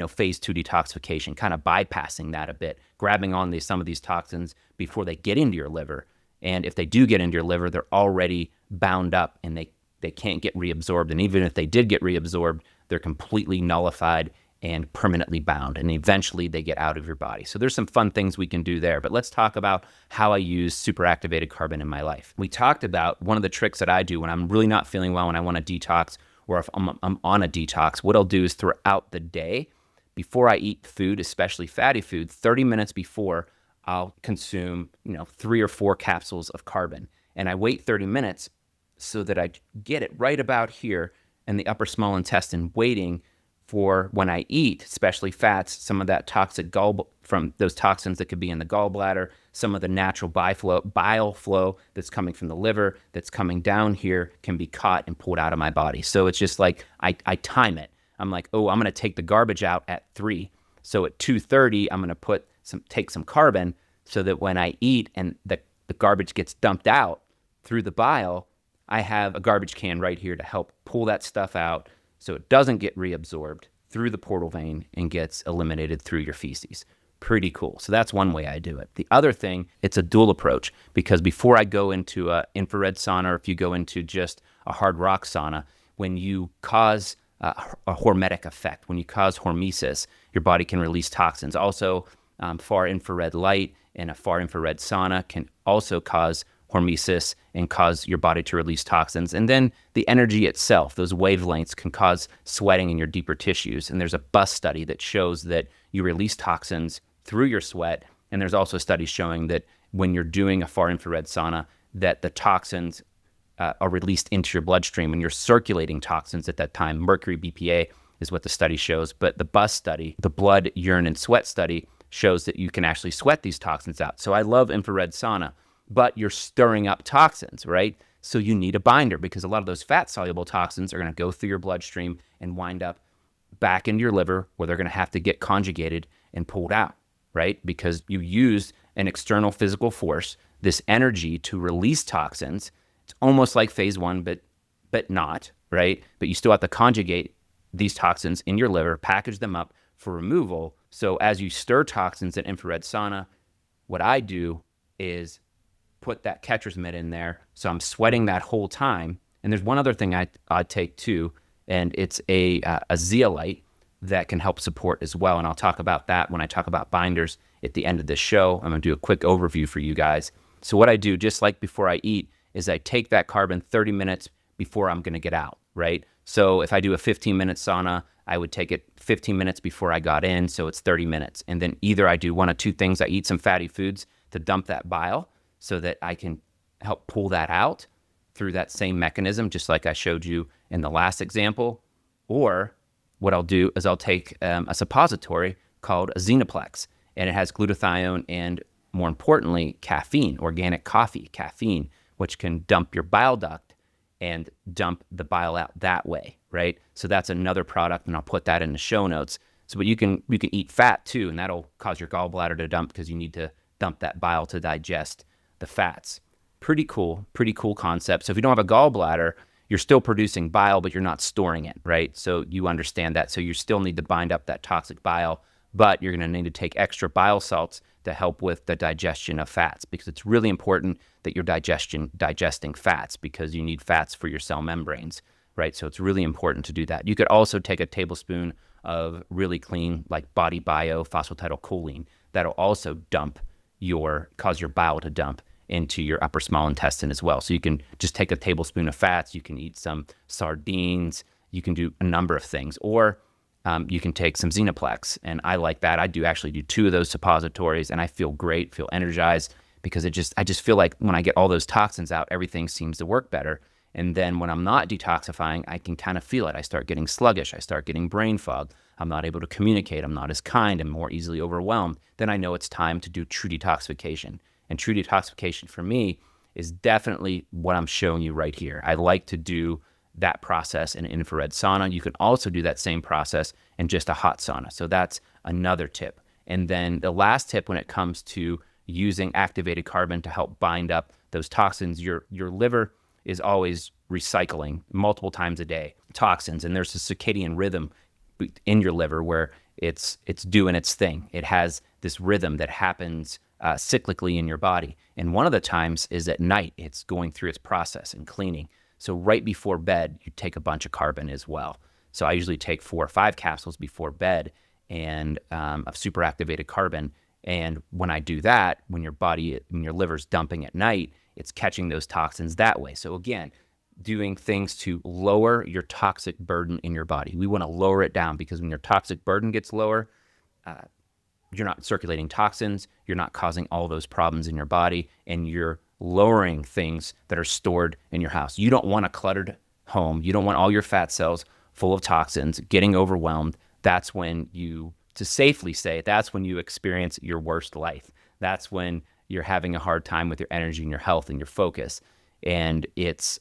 phase 2 detoxification, kind of bypassing that a bit, grabbing on some of these toxins before they get into your liver. And if they do get into your liver, they're already bound up and they can't get reabsorbed. And even if they did get reabsorbed, they're completely nullified and permanently bound. And eventually they get out of your body. So there's some fun things we can do there. But let's talk about how I use superactivated carbon in my life. We talked about one of the tricks that I do when I'm really not feeling well and I want to detox, or if I'm on a detox, what I'll do is throughout the day, before I eat food, especially fatty food, 30 minutes before, I'll consume 3 or 4 capsules of carbon. And I wait 30 minutes so that I get it right about here in the upper small intestine, waiting for when I eat, especially fats, some of that toxic from those toxins that could be in the gallbladder, some of the natural bile flow that's coming from the liver, that's coming down here, can be caught and pulled out of my body. So it's just like I time it. I'm like, oh, I'm going to take the garbage out at 3. So at 2:30, I'm going to take some carbon so that when I eat and the garbage gets dumped out through the bile, I have a garbage can right here to help pull that stuff out so it doesn't get reabsorbed through the portal vein and gets eliminated through your feces. Pretty cool. So that's one way I do it. The other thing, it's a dual approach, because before I go into an infrared sauna, or if you go into just a hard rock sauna, when you cause a hormetic effect, when you cause hormesis, your body can release toxins. Also, far infrared light and a far infrared sauna can also cause hormesis and cause your body to release toxins. And then the energy itself, those wavelengths, can cause sweating in your deeper tissues. And there's a bus study that shows that you release toxins through your sweat. And there's also studies showing that when you're doing a far infrared sauna, that the toxins are released into your bloodstream, and you're circulating toxins at that time. Mercury BPA is what the study shows. But the bus study, the blood, urine, and sweat study, shows that you can actually sweat these toxins out. So I love infrared sauna, but you're stirring up toxins, right? So you need a binder, because a lot of those fat-soluble toxins are going to go through your bloodstream and wind up back into your liver, where they're going to have to get conjugated and pulled out, right? Because you used an external physical force, this energy, to release toxins. It's almost like phase 1, but not, right? But you still have to conjugate these toxins in your liver, package them up for removal. So as you stir toxins in infrared sauna, what I do is put that catcher's mitt in there, so I'm sweating that whole time. And there's one other thing I take too, and it's a zeolite that can help support as well. And I'll talk about that when I talk about binders at the end of this show. I'm going to do a quick overview for you guys. So what I do, just like before I eat, is I take that carbon 30 minutes before I'm going to get out, right? So if I do a 15-minute sauna, I would take it 15 minutes before I got in, so it's 30 minutes. And then either I do one of two things. I eat some fatty foods to dump that bile so that I can help pull that out through that same mechanism, just like I showed you in the last example. Or what I'll do is I'll take a suppository called a Xenoplex, and it has glutathione and, more importantly, caffeine, organic coffee, caffeine, which can dump your bile duct and dump the bile out that way, right? So that's another product, and I'll put that in the show notes. So, but you can eat fat too, and that'll cause your gallbladder to dump, because you need to dump that bile to digest the fats. Pretty cool concept. So if you don't have a gallbladder, you're still producing bile, but you're not storing it, right? So you understand that. So you still need to bind up that toxic bile, but you're going to need to take extra bile salts to help with the digestion of fats, because it's really important that you're digesting fats, because you need fats for your cell membranes, right? So it's really important to do that. You could also take a tablespoon of really clean, like Body Bio phosphatidylcholine. That'll also cause your bile to dump into your upper small intestine as well. So you can just take a tablespoon of fats. You can eat some sardines. You can do a number of things, or you can take some Xenoplex, and I like that. I actually do 2 of those suppositories, and I feel great, feel energized, because I just feel like when I get all those toxins out, everything seems to work better. And then when I'm not detoxifying, I can kind of feel it. I start getting sluggish. I start getting brain fog. I'm not able to communicate. I'm not as kind. I'm more easily overwhelmed. Then I know it's time to do true detoxification. And true detoxification for me is definitely what I'm showing you right here. I like to do that process in an infrared sauna. You can also do that same process in just a hot sauna. So that's another tip. And then the last tip, when it comes to using activated carbon to help bind up those toxins, your liver is always recycling multiple times a day toxins. And there's a circadian rhythm in your liver where it's doing its thing. It has this rhythm that happens cyclically in your body. And one of the times is at night. It's going through its process and cleaning. So right before bed, you take a bunch of carbon as well. So I usually take 4 or 5 capsules before bed and of superactivated carbon. And when I do that, when your liver's dumping at night, it's catching those toxins that way. So again, doing things to lower your toxic burden in your body. We want to lower it down, because when your toxic burden gets lower, you're not circulating toxins, you're not causing all those problems in your body, and you're lowering things that are stored in your house. You don't want a cluttered home. You don't want all your fat cells full of toxins, getting overwhelmed, that's when you, to safely say, that's when you experience your worst life. That's when you're having a hard time with your energy and your health and your focus. And it's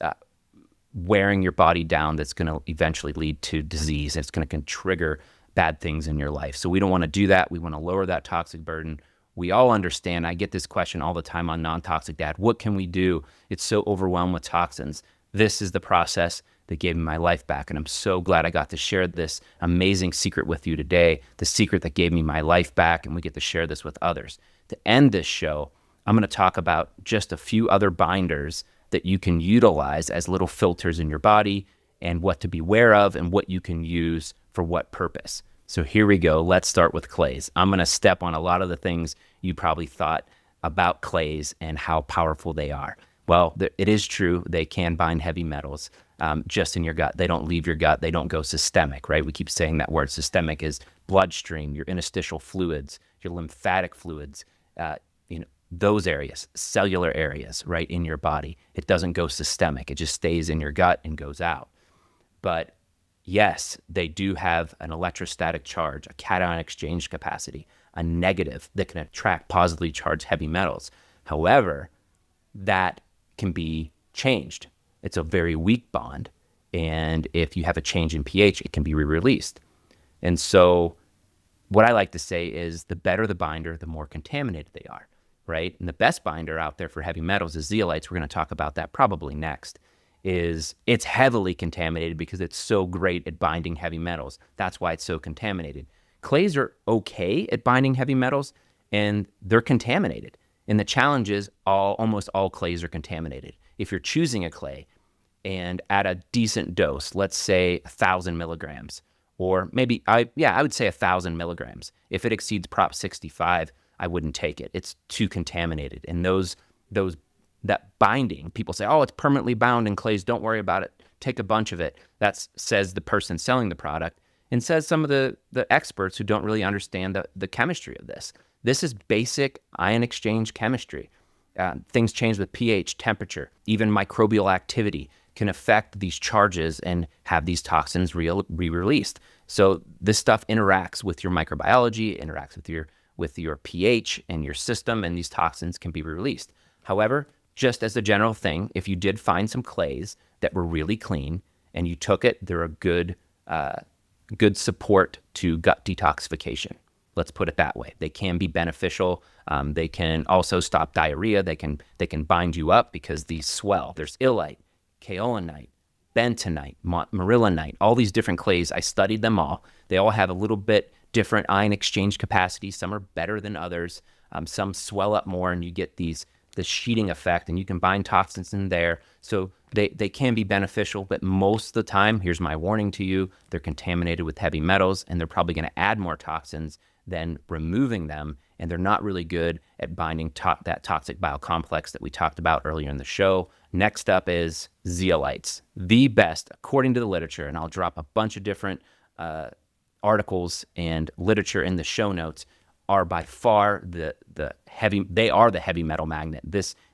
wearing your body down that's going to eventually lead to disease. It's going to trigger bad things in your life. So we don't want to do that. We want to lower that toxic burden. We all understand. I get this question all the time on Non-Toxic Dad. What can we do? It's so overwhelmed with toxins. This is the process that gave me my life back. And I'm so glad I got to share this amazing secret with you today, the secret that gave me my life back, and we get to share this with others. To end this show, I'm going to talk about just a few other binders that you can utilize as little filters in your body, and what to be aware of and what you can use for what purpose. So here we go. Let's start with clays. I'm going to step on a lot of the things you probably thought about clays and how powerful they are. Well, it is true. They can bind heavy metals just in your gut. They don't leave your gut. They don't go systemic, right? We keep saying that word. Systemic is bloodstream, your interstitial fluids, your lymphatic fluids, those areas, cellular areas, right, in your body. It doesn't go systemic. It just stays in your gut and goes out. But yes, they do have an electrostatic charge, a cation exchange capacity, a negative that can attract positively charged heavy metals. However, that can be changed. It's a very weak bond. And if you have a change in pH, it can be re-released. And so what I like to say is the better the binder, the more contaminated they are, right? And the best binder out there for heavy metals is zeolites. We're going to talk about that probably next. It's heavily contaminated because it's so great at binding heavy metals. That's why it's so contaminated. Clays are okay at binding heavy metals, and they're contaminated. And the challenge is almost all clays are contaminated. If you're choosing a clay and at a decent dose, let's say 1,000 milligrams, or maybe, I would say 1,000 milligrams. If it exceeds Prop 65, I wouldn't take it. It's too contaminated. And that binding, people say, oh, it's permanently bound in clays. Don't worry about it. Take a bunch of it. That says the person selling the product, and says some of the experts who don't really understand the chemistry of this. This is basic ion exchange chemistry. Things change with pH, temperature, even microbial activity can affect these charges and have these toxins re-released. So this stuff interacts with your microbiology, interacts with your pH and your system, and these toxins can be released. However, just as a general thing, if you did find some clays that were really clean and you took it, they're a good support to gut detoxification. Let's put it that way. They can be beneficial. They can also stop diarrhea. They can bind you up because these swell. There's illite, kaolinite, bentonite, marillonite, all these different clays. I studied them all. They all have a little bit different ion exchange capacity. Some are better than others. Some swell up more, and you get the sheeting effect, and you can bind toxins in there. So they can be beneficial, but most of the time, here's my warning to you, they're contaminated with heavy metals, and they're probably going to add more toxins than removing them, and they're not really good at binding that toxic biocomplex that we talked about earlier in the show. Next up is zeolites. The best, according to the literature, and I'll drop a bunch of different articles and literature in the show notes, are by far the heavy metal magnet.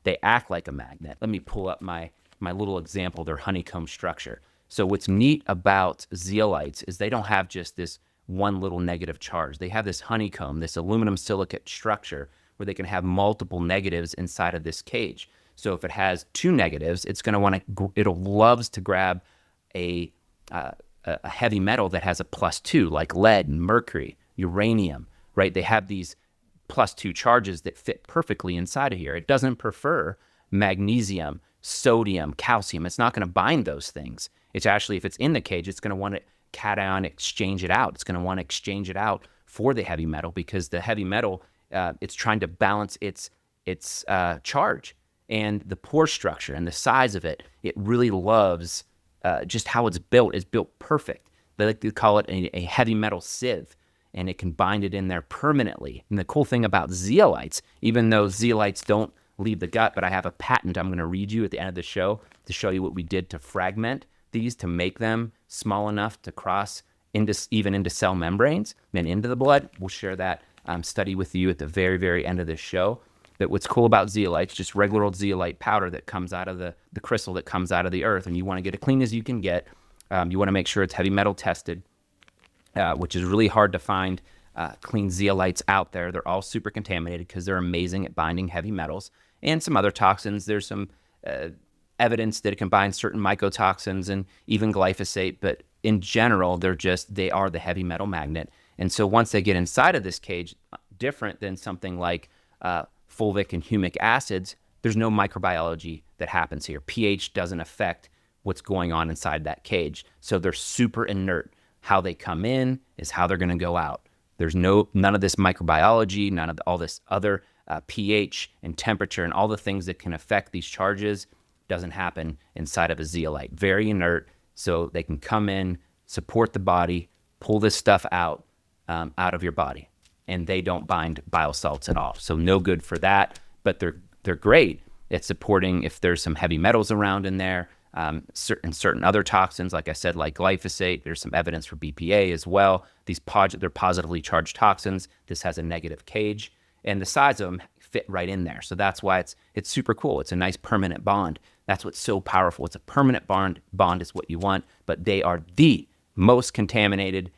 They act like a magnet. Let me pull up my little example, their honeycomb structure. So what's neat about zeolites is they don't have just this one little negative charge. They have this honeycomb, this aluminum silicate structure where they can have multiple negatives inside of this cage. So if it has two negatives, it'll loves to grab a heavy metal that has a +2, like lead and mercury, uranium, right? They have these +2 charges that fit perfectly inside of here. It doesn't prefer magnesium, sodium, calcium. It's not going to bind those things. It's actually, if it's in the cage, it's going to want to cation exchange it out. It's going to want to exchange it out for the heavy metal, because the heavy metal, it's trying to balance its charge. And the pore structure and the size of it, it really loves just how it's built. It's built perfect. They like to call it a heavy metal sieve, and it can bind it in there permanently. And the cool thing about zeolites, even though zeolites don't leave the gut, but I have a patent I'm going to read you at the end of the show to show you what we did to fragment these to make them small enough to cross into cell membranes and into the blood. We'll share that study with you at the very, very end of this show. But what's cool about zeolites, just regular old zeolite powder that comes out of the crystal that comes out of the earth, and you want to get it clean as you can get. You want to make sure it's heavy metal tested, which is really hard to find clean zeolites out there. They're all super contaminated because they're amazing at binding heavy metals and some other toxins. There's some evidence that it can bind certain mycotoxins and even glyphosate, but in general, they are the heavy metal magnet. And so once they get inside of this cage, different than something like fulvic and humic acids, there's no microbiology that happens here. pH doesn't affect what's going on inside that cage. So they're super inert. How they come in is how they're going to go out. There's none of this microbiology, none of all this other pH and temperature and all the things that can affect these charges doesn't happen inside of a zeolite. Very inert, so they can come in, support the body, pull this stuff out of your body, and they don't bind bile salts at all. So no good for that, but they're great at supporting if there's some heavy metals around in there, certain other toxins, like I said, like glyphosate. There's some evidence for BPA as well. They're positively charged toxins. This has a negative cage, and the size of them fit right in there. So that's why it's super cool. It's a nice permanent bond. That's what's so powerful. It's a permanent bond is what you want, but they are the most contaminated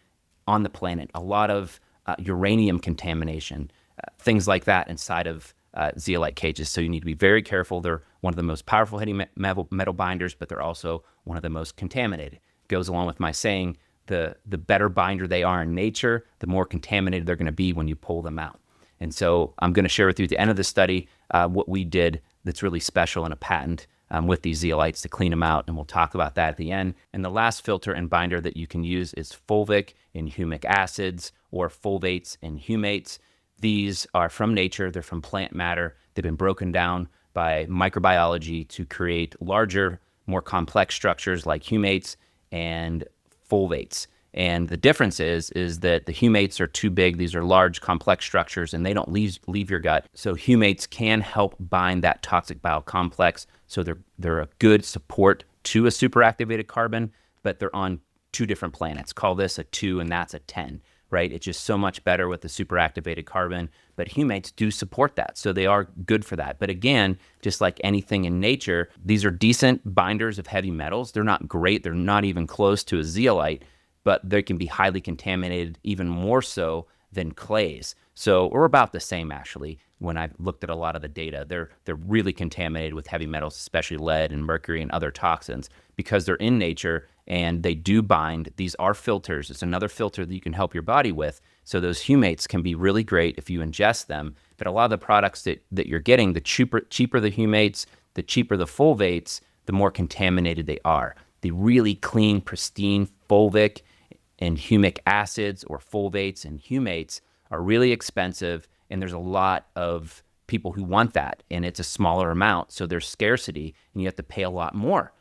on the planet. A lot of uranium contamination, things like that inside of zeolite cages. So you need to be very careful. They're one of the most powerful heavy metal binders, but they're also one of the most contaminated. Goes along with my saying, the better binder they are in nature, the more contaminated they're going to be when you pull them out. And so I'm going to share with you at the end of the study what we did that's really special in a patent with these zeolites to clean them out, and we'll talk about that at the end. And the last filter and binder that you can use is fulvic and humic acids, or fulvates and humates. These are from nature. They're from plant matter. They've been broken down by microbiology to create larger, more complex structures like humates and fulvates. And the difference is that the humates are too big. These are large, complex structures, and they don't leave your gut. So humates can help bind that toxic bile complex. So they're a good support to a superactivated carbon, but they're on two different planets. Call this a 2 and that's a 10, right? It's just so much better with the superactivated carbon, but humates do support that. So they are good for that. But again, just like anything in nature, these are decent binders of heavy metals. They're not great. They're not even close to a zeolite, but they can be highly contaminated, even more so than clays. So we're about the same, actually. When I've looked at a lot of the data, they're really contaminated with heavy metals, especially lead and mercury and other toxins, because they're in nature and they do bind. These are filters. It's another filter that you can help your body with. So those humates can be really great if you ingest them. But a lot of the products that you're getting, the cheaper the humates, the cheaper the fulvates, the more contaminated they are. The really clean, pristine fulvic and humic acids, or fulvates and humates, are really expensive, and there's a lot of people who want that, and it's a smaller amount, so there's scarcity, and you have to pay a lot more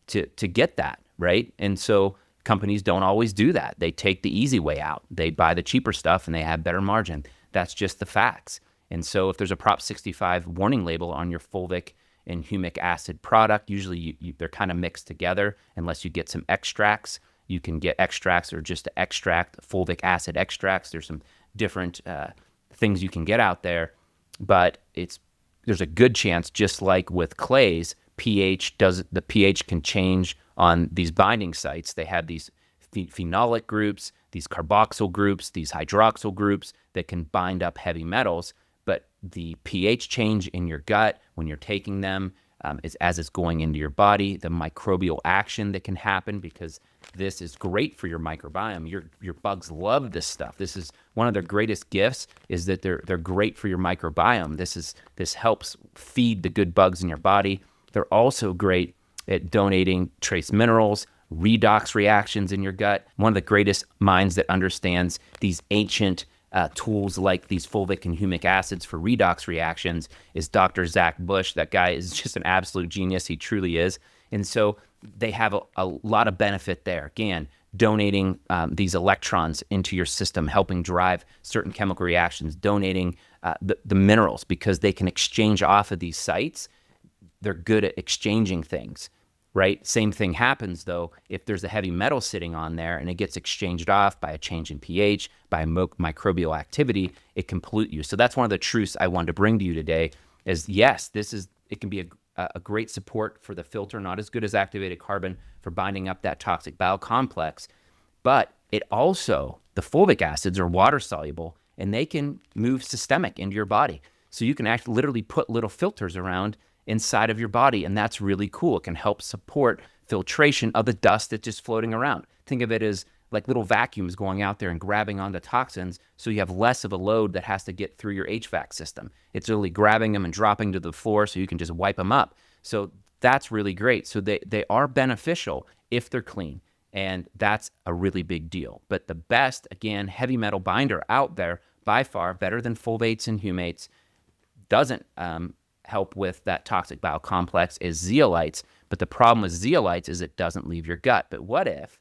to get that, right? And so companies don't always do that. They take the easy way out. They buy the cheaper stuff, and they have better margin. That's just the facts. And so if there's a Prop 65 warning label on your fulvic and humic acid product, usually they're kind of mixed together, unless you get some extracts. You can get extracts or just extract, fulvic acid extracts. There's some different things you can get out there, but there's a good chance, just like with clays, the pH can change on these binding sites. They have these phenolic groups, these carboxyl groups, these hydroxyl groups that can bind up heavy metals, but the pH change in your gut when you're taking them is as it's going into your body, the microbial action that can happen, because this is great for your microbiome. Your bugs love this stuff. This is one of their greatest gifts, is that they're great for your microbiome. This helps feed the good bugs in your body. They're also great at donating trace minerals, redox reactions in your gut. One of the greatest minds that understands these ancient tools like these fulvic and humic acids for redox reactions is Dr. Zach Bush. That guy is just an absolute genius. He truly is. And so they have a lot of benefit there. Again, donating these electrons into your system, helping drive certain chemical reactions, donating the minerals, because they can exchange off of these sites. They're good at exchanging things, right? Same thing happens, though, if there's a heavy metal sitting on there and it gets exchanged off by a change in pH, by microbial activity, it can pollute you. So that's one of the truths I wanted to bring to you today is, yes, it can be a great support for the filter, not as good as activated carbon for binding up that toxic bile complex. But it also, the fulvic acids are water soluble and they can move systemic into your body. So you can actually literally put little filters around inside of your body, and that's really cool. It can help support filtration of the dust that's just floating around. Think of it as like little vacuums going out there and grabbing onto toxins, so you have less of a load that has to get through your HVAC system. It's really grabbing them and dropping to the floor so you can just wipe them up. So that's really great. So they are beneficial if they're clean, and that's a really big deal. But the best, again, heavy metal binder out there, by far, better than fulvates and humates, doesn't help with that toxic bile complex, is zeolites. But the problem with zeolites is it doesn't leave your gut. But what if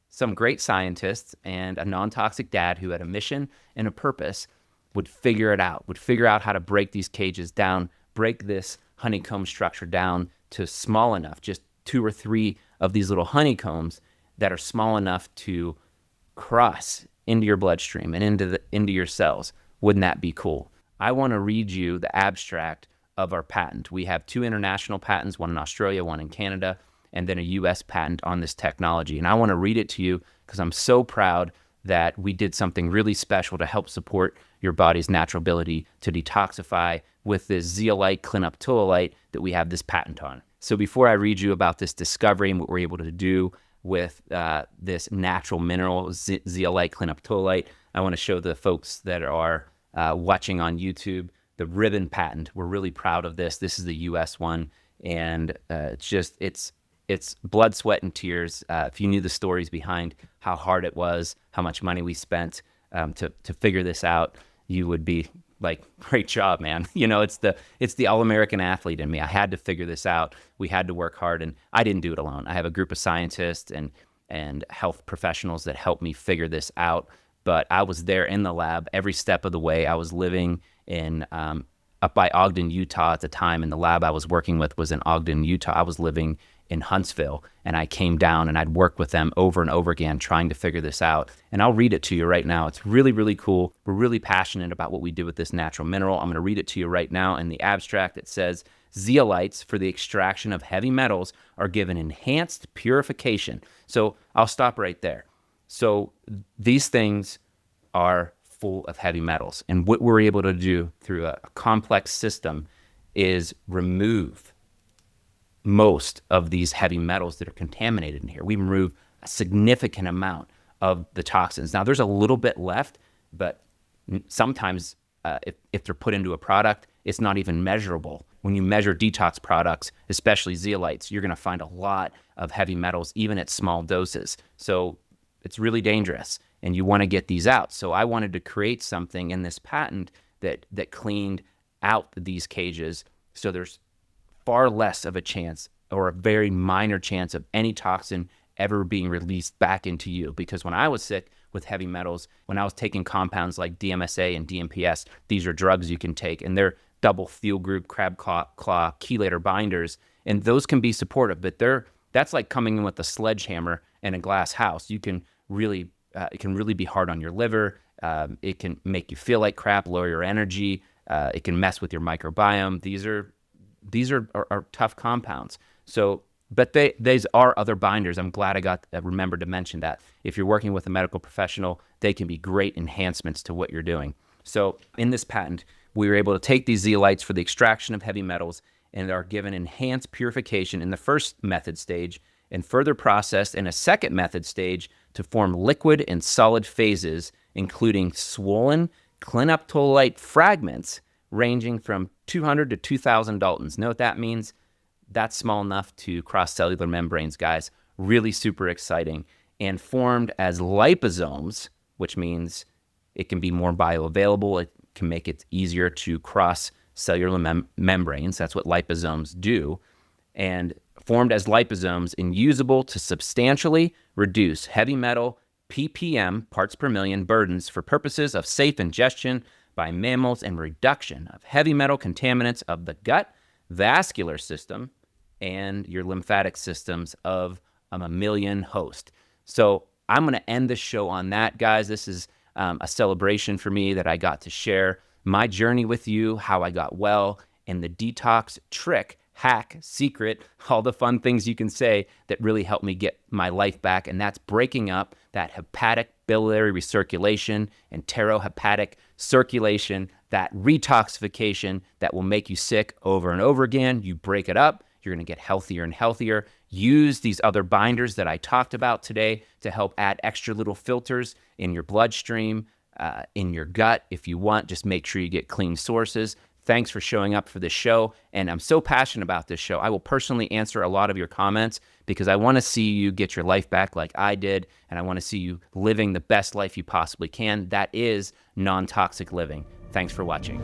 some great scientists and a non-toxic dad who had a mission and a purpose would figure it out, would figure out how to break these cages down, break this honeycomb structure down to small enough, just 2 or 3 of these little honeycombs that are small enough to cross into your bloodstream and into your cells. Wouldn't that be cool? I want to read you the abstract of our patent. We have 2 international patents, one in Australia, one in Canada, and then a US patent on this technology. And I want to read it to you because I'm so proud that we did something really special to help support your body's natural ability to detoxify with this zeolite clinoptilolite that we have this patent on. So before I read you about this discovery and what we're able to do with this natural mineral, zeolite clinoptilolite, I want to show the folks that are watching on YouTube the ribbon patent. We're really proud of this. This is the US one, and it's blood, sweat, and tears. If you knew the stories behind how hard it was, how much money we spent to figure this out, you would be like, great job, man. You know, it's the all-American athlete in me. I had to figure this out. We had to work hard, and I didn't do it alone. I have a group of scientists and health professionals that helped me figure this out. But I was there in the lab every step of the way. I was living in up by Ogden, Utah at the time, and the lab I was working with was in Ogden, Utah. I was living in Huntsville, and I came down and I'd work with them over and over again trying to figure this out. And I'll read it to you right now. It's really, really cool. We're really passionate about what we do with this natural mineral. I'm going to read it to you right now. In the abstract, it says, zeolites for the extraction of heavy metals are given enhanced purification. So I'll stop right there. So these things are full of heavy metals. And what we're able to do through a complex system is remove most of these heavy metals that are contaminated in here. We remove a significant amount of the toxins. Now, there's a little bit left, but sometimes if they're put into a product, it's not even measurable. When you measure detox products, especially zeolites, you're going to find a lot of heavy metals, even at small doses. So it's really dangerous, and you want to get these out. So I wanted to create something in this patent that cleaned out these cages, so there's far less of a chance, or a very minor chance, of any toxin ever being released back into you. Because when I was sick with heavy metals, when I was taking compounds like DMSA and DMPS, these are drugs you can take, and they're double fuel group crab claw chelator binders, and those can be supportive, but that's like coming in with a sledgehammer and a glass house. You can really, it can really be hard on your liver. It can make you feel like crap, lower your energy. It can mess with your microbiome. These are tough compounds. So, but these are other binders. I'm glad I remembered to mention that. If you're working with a medical professional, they can be great enhancements to what you're doing. So in this patent, we were able to take these zeolites for the extraction of heavy metals and are given enhanced purification in the first method stage, and further processed in a second method stage to form liquid and solid phases, including swollen clinoptilolite fragments ranging from 200 to 2,000 Daltons. Know what that means? That's small enough to cross cellular membranes, guys. Really super exciting. And formed as liposomes, which means it can be more bioavailable. It can make it easier to cross cellular membranes. That's what liposomes do. And formed as liposomes and usable to substantially reduce heavy metal ppm, parts per million, burdens for purposes of safe ingestion by mammals and reduction of heavy metal contaminants of the gut, vascular system, and your lymphatic systems of a mammalian host. So I'm going to end the show on that, guys. This is a celebration for me that I got to share my journey with you, how I got well, and the detox trick, hack, secret, all the fun things you can say that really helped me get my life back. And that's breaking up that hepatic biliary recirculation, enterohepatic circulation, that detoxification that will make you sick over and over again. You break it up, you're going to get healthier and healthier. Use these other binders that I talked about today to help add extra little filters in your bloodstream, in your gut. If you want, just make sure you get clean sources. Thanks for showing up for this show. And I'm so passionate about this show. I will personally answer a lot of your comments because I want to see you get your life back like I did. And I want to see you living the best life you possibly can. That is non-toxic living. Thanks for watching.